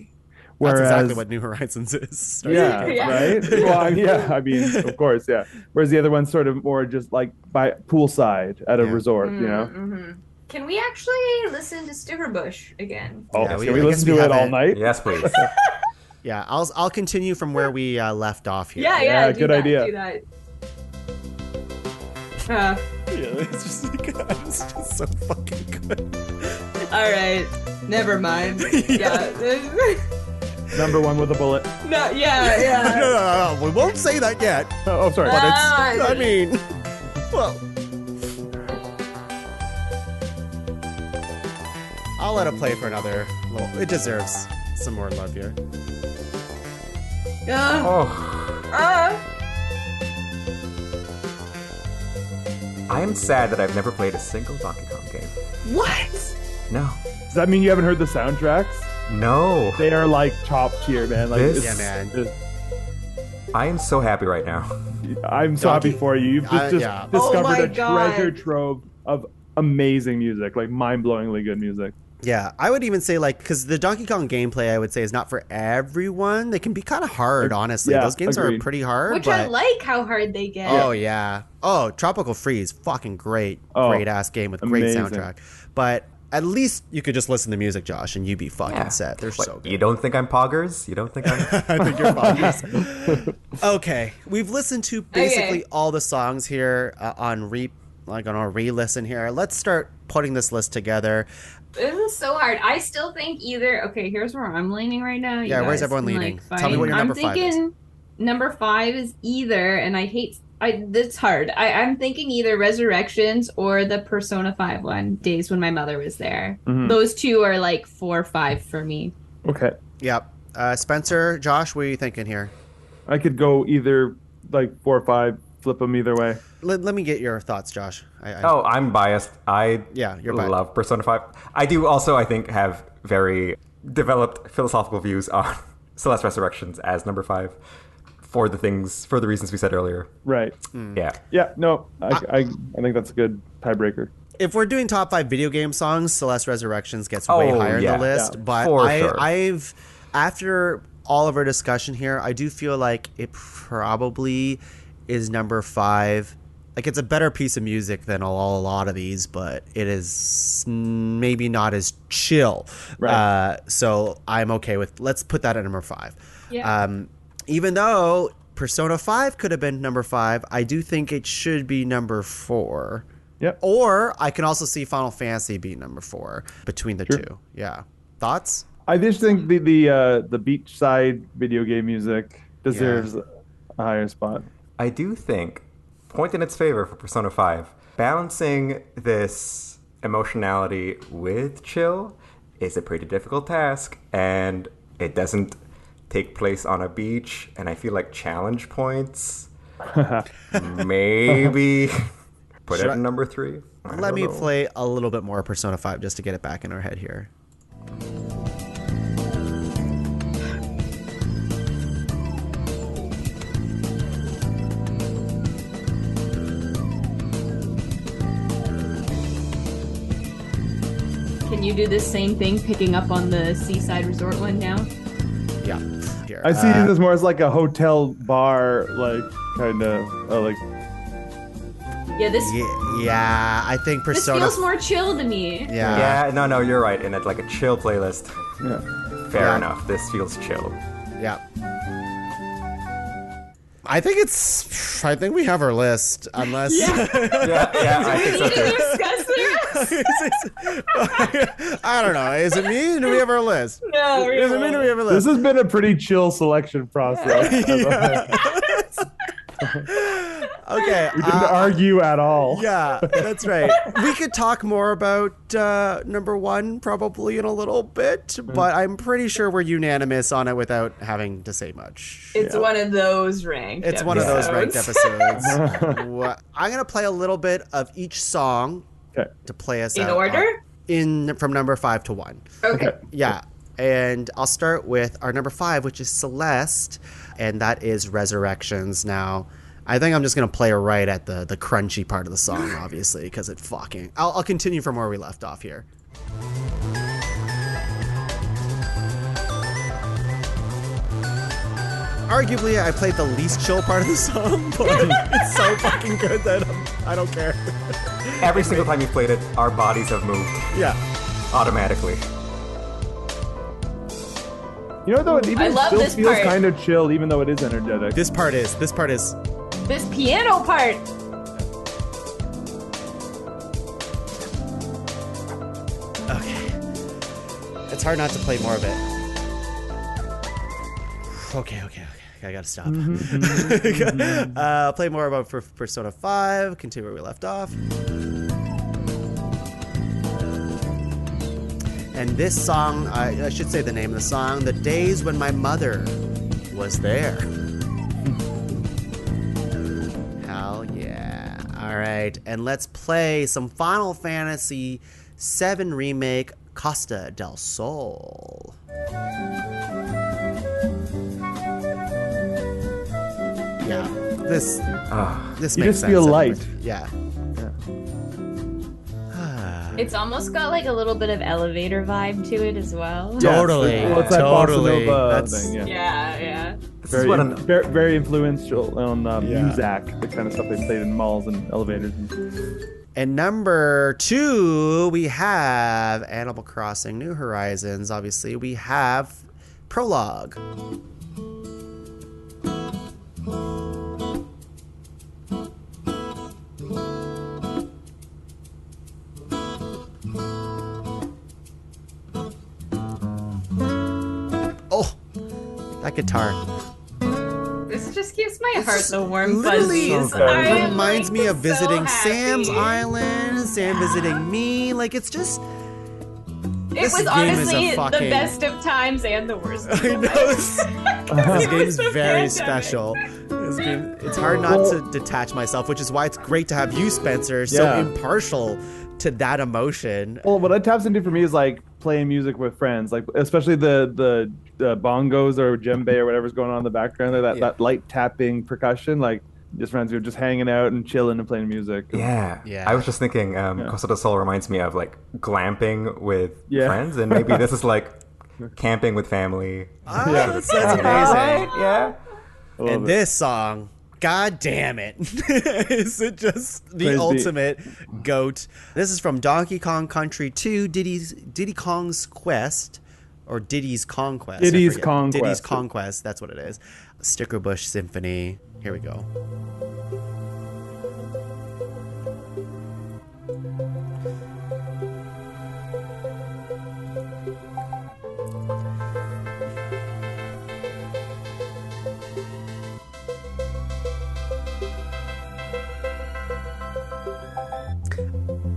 That's whereas exactly what New Horizons is. yeah, Yeah. right. Well, I mean, of course, yeah. Whereas the other one's sort of more just like by poolside at a Yeah. resort, you know. Mm-hmm. Can we actually listen to Stiverbush again? Oh, Yeah, can we- we I guess listen we to it have all it. night? Yes, please. Yeah, I'll continue from where we left off here. Yeah, do good that, idea. Do that. Yeah, it's just like, it's just so fucking good. All right, never mind. Yeah. Number one with a bullet. No, yeah. No, we won't say that yet. Oh, sorry. But it's, I mean, well, I'll let it play for another little. It deserves some more love here. Yeah. Oh, I am sad that I've never played a single Donkey Kong game. What? No. Does that mean you haven't heard the soundtracks? No. They are like top tier, man. Like, This- Yeah, man. I am so happy right now. I'm so Donkey- happy for you. You've just yeah. Oh discovered my a God. treasure trove of amazing music, like mind-blowingly good music. Yeah, I would even say like because the Donkey Kong gameplay, I would say, is not for everyone. They can be kind of hard, honestly. Yeah, Those games are agreed. pretty hard. Which but... I like how hard they get. Oh yeah. Oh, Tropical Freeze, fucking great, Oh, great ass game with great amazing. soundtrack. But at least you could just listen to music, Josh, and you'd be fucking Yeah. set. They're What, so good. you don't think I'm poggers? You don't think I'm... I think you're fine. Okay, we've listened to basically all the songs here on a re-listen here. Let's start putting this list together. This is so hard. I still think either. Okay, here's where I'm leaning right now. You Yeah, where's guys everyone can, leaning? like, Tell me fight. what your number I'm 5 is. thinking number 5 is either, and I hate. It's hard. I'm thinking either Resurrections or the Persona 5 one, Days When My Mother Was There. Mhm. Those two are like 4 or 5 for me. Okay. Yep. Spencer, Josh, what are you thinking here? I could go either like 4 or 5, flip them either way. Let me get your thoughts, Josh. Oh, I'm biased. I Yeah, you're biased. love Persona 5. I do also, I think, have very developed philosophical views on Celeste Resurrections as number 5. for the reasons we said earlier. Right. Yeah. Yeah. No, I think that's a good tiebreaker. If we're doing top 5 video game songs, Celeste Resurrections gets way higher in the list. Yeah, but sure. I've after all of our discussion here, I do feel like it probably is number 5. Like, it's a better piece of music than a lot of these, but it is maybe not as chill. Right. So I'm okay with, let's put that at number 5. Yeah. Even though Persona 5 could have been number 5, I do think it should be number 4. Yep. Or I can also see Final Fantasy be number 4 between the two. Yeah. Thoughts? I just think the beachside video game music deserves a higher spot. I do think, point in its favor for Persona 5, balancing this emotionality with chill is a pretty difficult task, and it doesn't take place on a beach, and I feel like challenge points maybe put it in number 3. Let me play a little bit more Persona 5 just to get it back in our head here. Can you do the same thing, picking up on the Seaside Resort one now? Yeah. Here. I see this more as like a hotel bar, like kind of like. Yeah, this Yeah, I think this Persona. feels more chill to me. Yeah. Yeah, no, you're right. And it's like a chill playlist. Yeah. Fair enough. This feels chill. Yeah. I think we have our list, unless. Yeah, I think so too. Discuss this? I don't know. Is it me? Do we have our list? No, we Is it me? Do we have a list? This has been a pretty chill selection process. Okay. We didn't argue at all. Yeah, that's right. We could talk more about number 1 probably in a little bit, but I'm pretty sure we're unanimous on it without having to say much. It's one of those ranked. It's one of those ranked episodes. I'm going to play a little bit of each song Okay. to play us In out order? from number 5 to 1. Okay. Yeah. And I'll start with our number 5, which is Celeste, and that is Resurrections. Now, I think I'm just going to play her right at the crunchy part of the song, obviously, because it fucking... I'll continue from where we left off here. Arguably, I played the least chill part of the song, but it's so fucking good that I don't care. Every single time you've played it, our bodies have moved Yeah. automatically. You know, though, it I even love still this feels part. kind of chill, even though it is energetic. This part is... This piano part. Okay. It's hard not to play more of it. Okay. I gotta stop. Play more about Persona 5, continue where we left off. And this song, I should say the name of the song, The Days When My Mother Was There. Hell yeah. All right, and let's play some Final Fantasy VII Remake, Costa del Sol. Yeah, this You makes just feel sense. light. Yeah. It's almost got like a little bit of elevator vibe to it as well. Totally. Well, it's that Totally. bossa nova That's- thing, yeah. Yeah. This is Very, what very influential on Yeah. Muzak, the kind of stuff they played in malls and elevators. And number 2, we have Animal Crossing New Horizons. Obviously, we have Prologue. Oh, that guitar. This just gives my heart the warm Literally fuzzies. so good. I am, reminds like, me of so visiting happy. Sam's Island, Sam visiting me. Like, it's just... It This was game is honestly a fucking- the best of times and the worst of I know. times. This game is was a very pandemic. special. This game, it's hard not to detach myself, which is why it's great to have you, Spencer, so Yeah. impartial to that emotion. Well, what it taps into for me is like playing music with friends, like especially the bongos or djembe or whatever's going on in the background there, that light tapping percussion, like just friends who are just hanging out and chilling and playing music. Yeah. Yeah. I was just thinking, Costa del Sol reminds me of like glamping with friends, and maybe this is like camping with family. That's amazing. Yeah. And this song, god damn it, is it just the ultimate goat? This is from Donkey Kong Country 2, Diddy Kong's Quest, or Diddy's Conquest. Diddy's Conquest. Diddy's Conquest, that's what it is. Stickerbush Symphony. Here we go.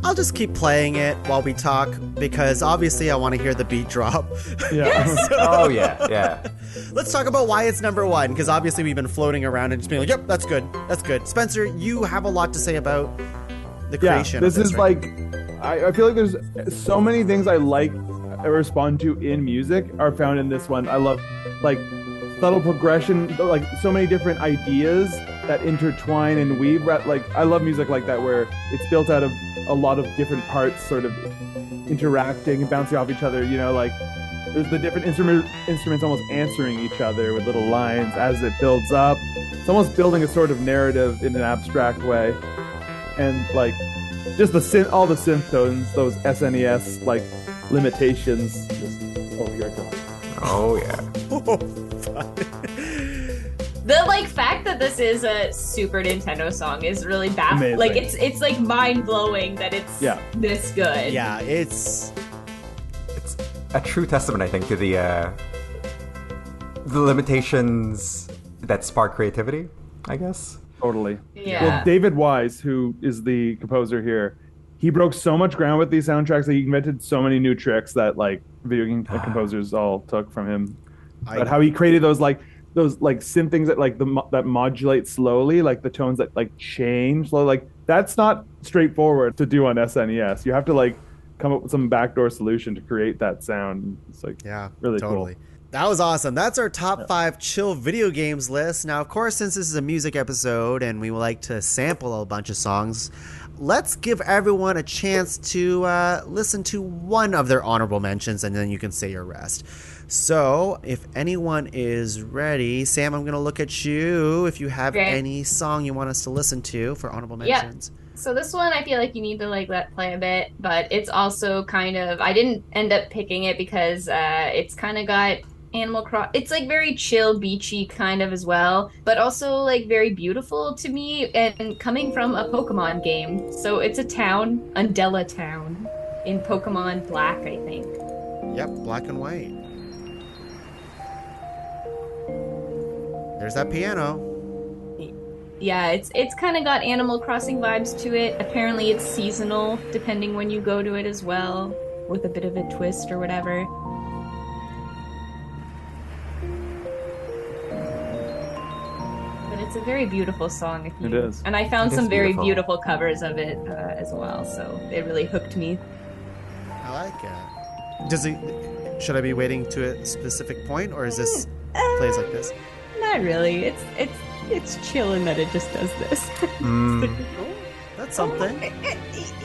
I'll just keep playing it while we talk because obviously I want to hear the beat drop. Yeah. Oh yeah. Let's talk about why it's number one, because obviously we've been floating around and just being like, yep, that's good. That's good. Spencer, you have a lot to say about the creation this of this, is right? like, I feel like there's so many things I respond to in music are found in this one. I love like subtle progression, like so many different ideas that intertwine and weave. Like I love music like that where it's built out of a lot of different parts sort of interacting and bouncing off each other, you know, like there's the different instruments almost answering each other with little lines as it builds up. It's almost building a sort of narrative in an abstract way. And like just all the synth tones, those SNES like limitations. Here it goes. Oh yeah. The like fact that this is a Super Nintendo song is really baffling. Like it's like mind blowing that it's this good. Yeah, it's a true testament, I think, to the limitations that spark creativity, I guess. Totally. Yeah. Well, David Wise, who is the composer here, he broke so much ground with these soundtracks that he invented so many new tricks that like video game composers all took from him. But how he created those synth things that like that modulate slowly, like the tones that like change slowly, like that's not straightforward to do on SNES. You have to like come up with some backdoor solution to create that sound. It's like really totally cool. That was awesome. That's our top 5 chill video games list. Now, of course, since this is a music episode and we would like to sample a bunch of songs, let's give everyone a chance to listen to one of their honorable mentions, and then you can say your rest. So, if anyone is ready, Sam, I'm going to look at you. If you have any song you want us to listen to for honorable mentions. So this one, I feel like you need to like let play a bit, but it's also kind of, I didn't end up picking it because it's kind of got Animal Crossing. It's like very chill, beachy kind of as well, but also like very beautiful to me, and coming from a Pokemon game. So it's a town, Undella Town, in Pokemon Black, I think. Yep, Black and White. There's that piano. Yeah, it's kind of got Animal Crossing vibes to it. Apparently it's seasonal, depending when you go to it as well, with a bit of a twist or whatever. But it's a very beautiful song. It is. And I found some very beautiful covers of it as well, so it really hooked me. I like it. Should I be waiting to a specific point, or is this plays like this? Not really. It's chill in that it just does this. That's something.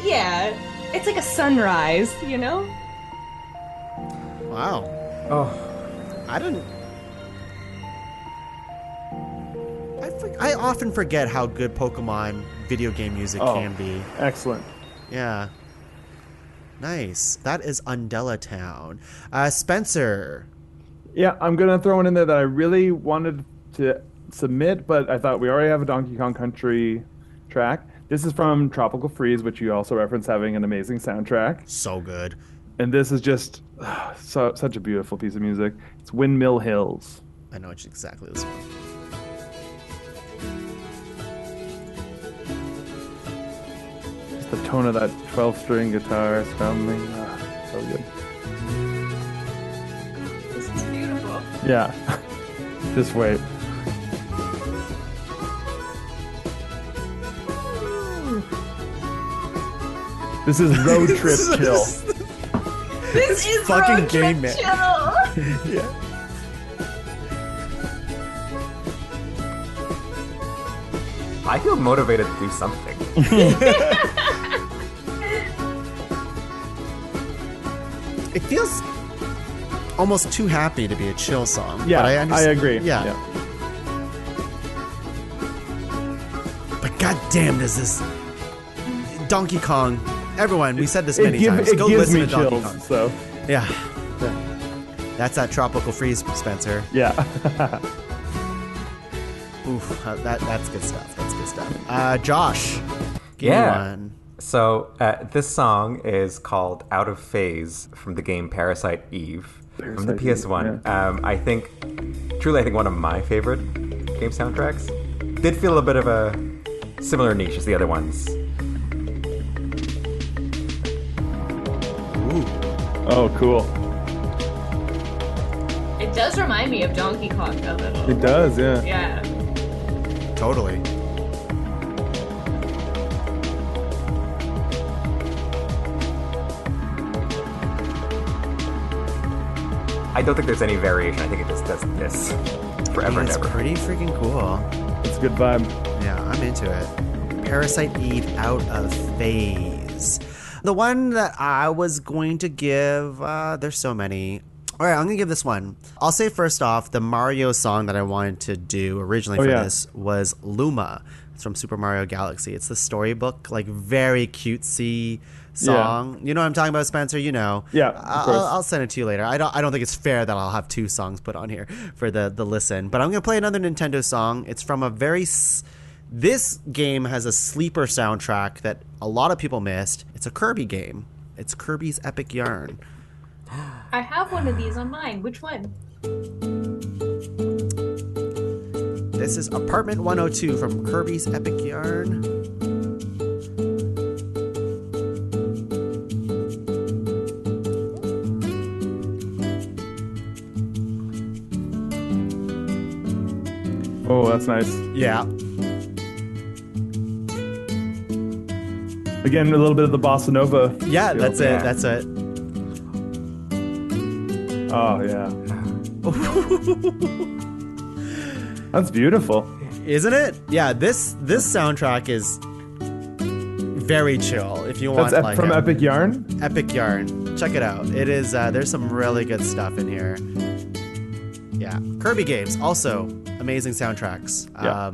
Yeah. It's like a sunrise, you know? Wow. Oh. I often forget how good Pokemon video game music can be. Excellent. Yeah. Nice. That is Undella Town. Spencer. Yeah, I'm going to throw one in there that I really wanted to submit, but I thought we already have a Donkey Kong Country track. This is from Tropical Freeze, which you also reference having an amazing soundtrack. So good. And this is just such a beautiful piece of music. It's Windmill Hills. I know it's exactly this one. Just the tone of that 12-string guitar strumming. So good. This is beautiful. Yeah. Just wait. This is road trip chill. This is fucking road trip game, man. chill. I feel motivated to do something. It feels almost too happy to be a chill song. Yeah, but I I understand. agree. Yeah. But goddamn, does this Donkey Kong? Everyone, we said this many times. It Go gives listen me to Donkey chills. Kong. So Yeah. That's that tropical freeze, Spencer. yeah. Oof, that's good stuff. That's good stuff. Josh, give me Yeah. one. So this song is called "Out of Phase" from the game Parasite Eve from the Parasite Eve, PS1. yeah. I think one of my favorite game soundtracks. Did feel a bit of a similar niche as the other ones. Oh, cool. It does remind me of Donkey Kong a little. It does, yeah. Yeah. Totally. I don't think there's any variation. I think it just does this forever and It's ever. pretty freaking cool. It's a good vibe. Yeah, I'm into it. Parasite Eve, Out of Phase. The one that I was going to give, there's so many. All right, I'm going to give this one. I'll say first off, the Mario song that I wanted to do originally for this was Luma. It's from Super Mario Galaxy. It's the storybook, like very cutesy song. You know what I'm talking about, Spencer? You know. Yeah, of course. I'll send it to you later. I don't think it's fair that I'll have two songs put on here for the listen. But I'm going to play another Nintendo song. It's from a very... This game has a sleeper soundtrack that a lot of people missed. It's a Kirby game. It's Kirby's Epic Yarn. I have one of these on mine. Which one? This is Apartment 102 from Kirby's Epic Yarn. Oh, that's nice. Yeah. Again, a little bit of the bossa nova. Yeah, feel. that's it. That's it. Oh, yeah. That's beautiful. Isn't it? Yeah, this soundtrack is very chill if you want That's from Epic Yarn? Epic Yarn. Check it out. It is there's some really good stuff in here. Yeah. Kirby games also amazing soundtracks. Yeah.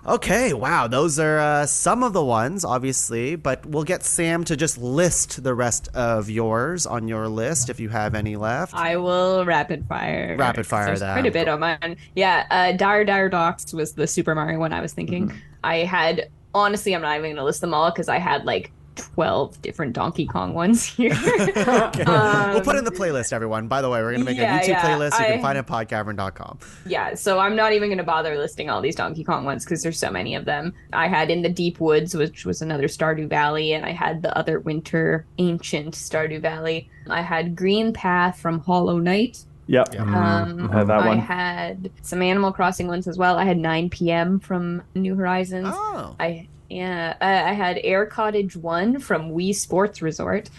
Okay, wow, those are some of the ones, obviously, but we'll get Sam to just list the rest of yours on your list if you have any left. I will rapid fire. Rapid fire There's that. quite a bit on mine. Yeah, Dire Docks was the Super Mario one I was thinking. I had, honestly, I'm not even going to list them all because I had like 12 different Donkey Kong ones here. Okay. We'll put in the playlist, everyone. By the way, we're going to make a YouTube playlist. You can find it at podcavern.com. Yeah, so I'm not even going to bother listing all these Donkey Kong ones because there's so many of them. I had In the Deep Woods, which was another Stardew Valley, and I had the other Winter Ancient Stardew Valley. I had Green Path from Hollow Knight. Yep. Mm-hmm. I had that one. I had some Animal Crossing ones as well. I had 9 p.m. from New Horizons. Oh. I had Air Cottage 1 from Wii Sports Resort.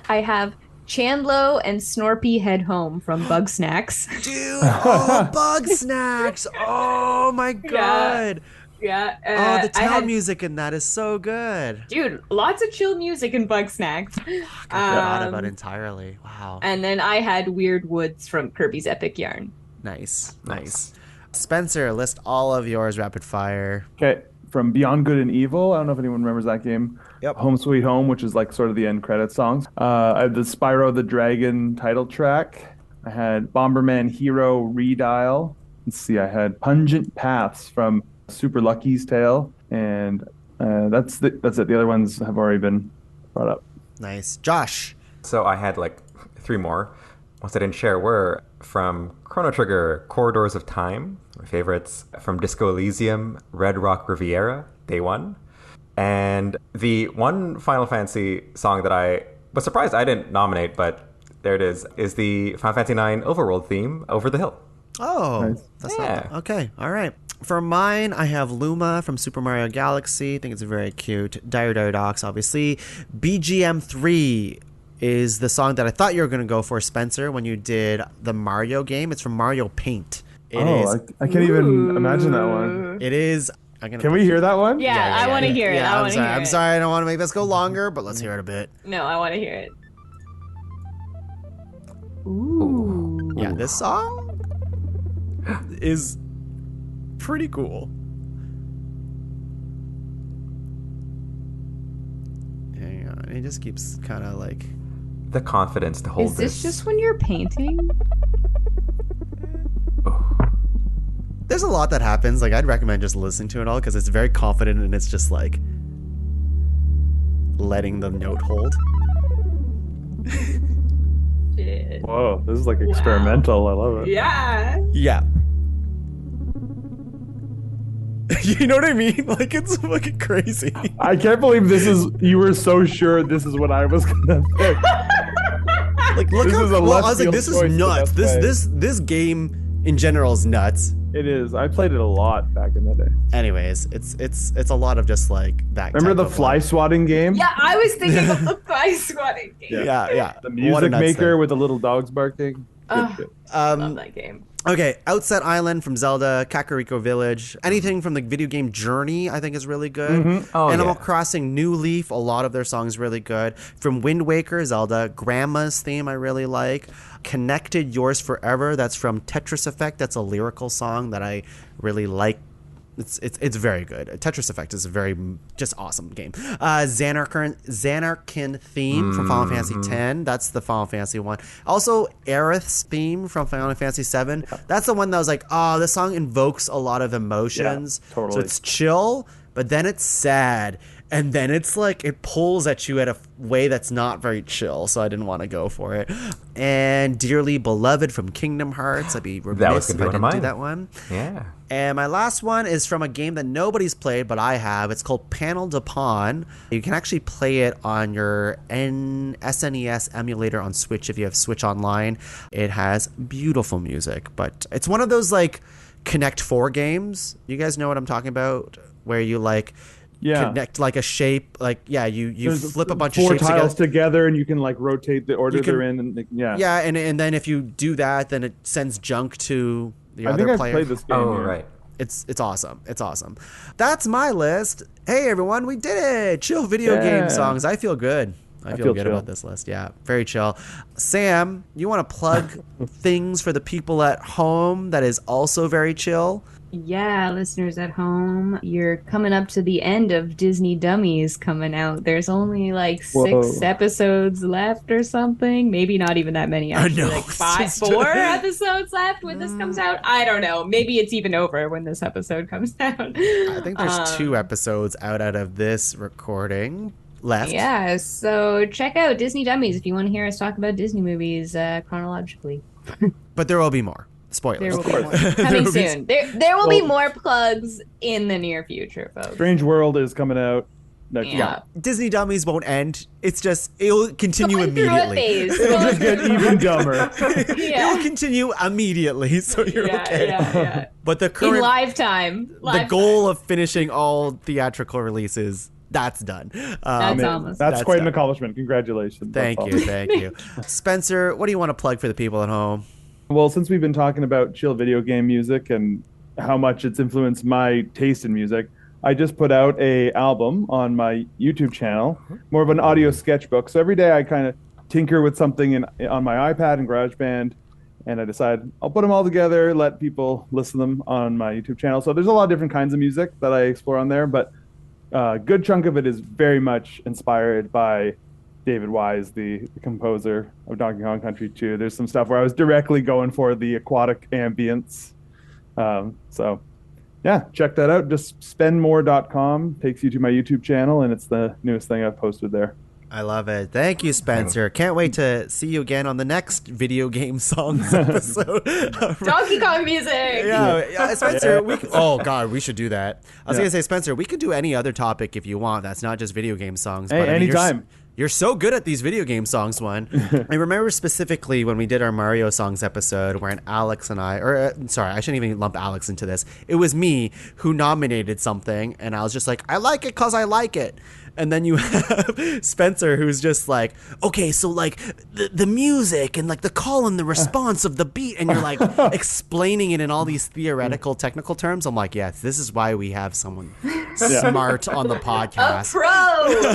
I have Chandlo and Snorpy Head Home from Bug Snacks. Dude, oh, Bug Snacks. Oh, my God. Yeah. Oh, the town music in that is so good. Dude, lots of chill music in Bug Snacks. I forgot about it entirely. Wow. And then I had Weird Woods from Kirby's Epic Yarn. Nice. Spencer, list all of yours rapid fire. Okay, from Beyond Good and Evil. I don't know if anyone remembers that game. Yep. Home Sweet Home, which is like sort of the end credit songs. I had the Spyro the Dragon title track. I had Bomberman Hero Redial. Let's see, I had Pungent Paths from Super Lucky's Tale. And that's it. The other ones have already been brought up. Nice. Josh. So I had like 3 more. Ones I didn't share were from Chrono Trigger, Corridors of Time, my favorites, from Disco Elysium, Red Rock Riviera, Day 1. And the one Final Fantasy song that I was surprised I didn't nominate, but there it is the Final Fantasy IX Overworld theme, Over the Hill. Oh, Nice. that's not okay. All right. For mine, I have Luma from Super Mario Galaxy. I think it's very cute. Dire Docks, obviously. BGM 3 is the song that I thought you were going to go for, Spencer, when you did the Mario game. It's from Mario Paint. It is. I can't even imagine that one. It is. Can we hear that one? Yeah, I want to hear it. Yeah, I want to hear it. I'm sorry, I don't want to make this go longer, but let's hear it a bit. No, I want to hear it. Ooh. Yeah, this song is pretty cool. Hang on, it just keeps kind of like. The confidence to hold Is this just when you're painting? There's a lot that happens. Like, I'd recommend just listening to it all because it's very confident and it's just like letting the note hold. Shit. Whoa, this is like experimental. I love it. Yeah. Yeah. You know what I mean? Like, it's fucking crazy. I can't believe you were so sure this is what I was gonna pick. Like, look This how is a well, I left was like, field this is choice the nuts. best way. This game in general is nuts. It is. I played it a lot back in the day. Anyways, it's a lot of just like that. Remember type the of, fly like, swatting game? Yeah, I was thinking of the fly squatting game. Yeah. The What a music nuts maker thing. with the little dogs barking. Good. Love that game. Okay, Outset Island from Zelda, Kakariko Village, anything from the video game Journey, I think is really good. Mm-hmm. Oh, Animal yeah. Crossing New Leaf, a lot of their songs really good. From Wind Waker, Zelda, Grandma's theme I really like. Connected Yours Forever, that's from Tetris Effect. That's a lyrical song that I really like. It's very good. Tetris Effect is a very just awesome game. Xanarkin theme from Final Fantasy X. That's the Final Fantasy one. Also, Aerith's theme from Final Fantasy VII. That's the one that was like, oh, this song invokes a lot of emotions. Yeah, totally. So it's chill, but then it's sad. And then it's like it pulls at you at a way that's not very chill, so I didn't want to go for it. And Dearly Beloved from Kingdom Hearts. I'd be remiss if I didn't do that one. Yeah. And my last one is from a game that nobody's played, but I have. It's called Panel de Pawn. You can actually play it on your SNES emulator on Switch if you have Switch Online. It has beautiful music, but it's one of those like Connect 4 games. You guys know what I'm talking about? Where you like connect like a shape, like you flip a bunch of four shapes tiles together and you can like rotate the order they're in, and and then if you do that, then it sends junk to the I other think I've player. played this game. Oh, yeah. right. It's awesome. It's awesome. That's my list. Hey everyone, we did it. Chill video game songs. I feel good. I feel good chill about this list. Yeah, very chill. Sam, you want to plug things for the people at home that is also very chill? Yeah, listeners at home, you're coming up to the end of Disney Dummies coming out. There's only like 6 episodes left or something. Maybe not even that many, actually. know. Like 4 episodes left when this comes out. I don't know. Maybe it's even over when this episode comes out. I think there's 2 episodes out of this recording left. Yeah, so check out Disney Dummies if you want to hear us talk about Disney movies chronologically. But there will be more. Spoilers. There will be more. Coming soon. There will be more plugs in the near future, folks. Strange World is coming out next Yeah. month. Disney Dummies won't end. It's just, it'll continue Going through a immediately. phase. It'll just get even dumber. It'll continue immediately, so you're okay. Yeah. But the In current, lifetime. the goal of finishing all theatrical releases, that's done. That's almost. That's quite an done. accomplishment. Congratulations. Thank That's you, awesome. thank you. Spencer, what do you want to plug for the people at home? Well, since we've been talking about chill video game music and how much it's influenced my taste in music, I just put out a album on my YouTube channel, more of an audio sketchbook. So every day I kind of tinker with something on my iPad and GarageBand, and I decide I'll put them all together, let people listen to them on my YouTube channel. So there's a lot of different kinds of music that I explore on there, but a good chunk of it is very much inspired by David Wise, the composer of Donkey Kong Country 2. There's some stuff where I was directly going for the aquatic ambience. So yeah, check that out. Just spendmore.com takes you to my YouTube channel, and it's the newest thing I've posted there. I love it. Thank you, Spencer. Can't wait to see you again on the next video game songs episode. Donkey Kong music. Yeah, Spencer. Oh God, we should do that. I was gonna say, Spencer, we could do any other topic if you want. That's not just video game songs. Hey, but I mean, anytime. You're so good at these video game songs, one. I remember specifically when we did our Mario songs episode where Alex and I, sorry, I shouldn't even lump Alex into this. It was me who nominated something, and I was just like, I like it because I like it. And then you have Spencer, who's just like, okay, so like the music and like the call and the response of the beat, and you're like explaining it in all these theoretical, technical terms. I'm like, yes, this is why we have someone smart on the podcast.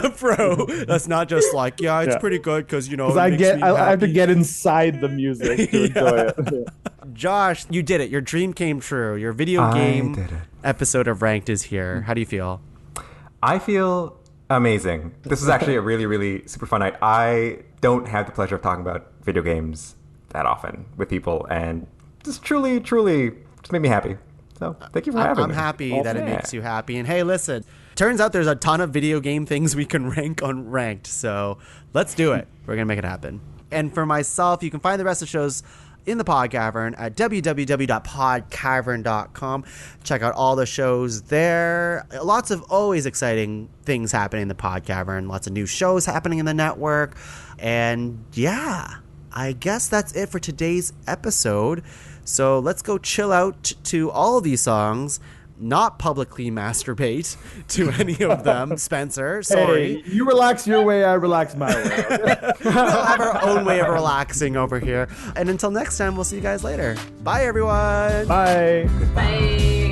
A Pro. That's not just like, yeah, it's pretty good because, you know, Because I have to get inside the music to enjoy it. Josh, you did it. Your dream came true. Your video game episode of Ranked is here. How do you feel? I feel amazing. This is actually a really, really super fun night. I don't have the pleasure of talking about video games that often with people, and just truly just made me happy. So thank you for having me. I'm happy that it makes you happy. And hey, listen, turns out there's a ton of video game things we can rank on Ranked, so let's do it. We're going to make it happen. And for myself, you can find the rest of the shows in the Pod Cavern at www.podcavern.com. Check out all the shows there. Lots of always exciting things happening in the Pod Cavern. Lots of new shows happening in the network. And yeah, I guess that's it for today's episode. So let's go chill out to all of these songs. Not publicly masturbate to any of them. Spencer, sorry. Hey, you relax your way, I relax my way. We'll have our own way of relaxing over here. And until next time, we'll see you guys later. Bye, everyone. Bye. Bye.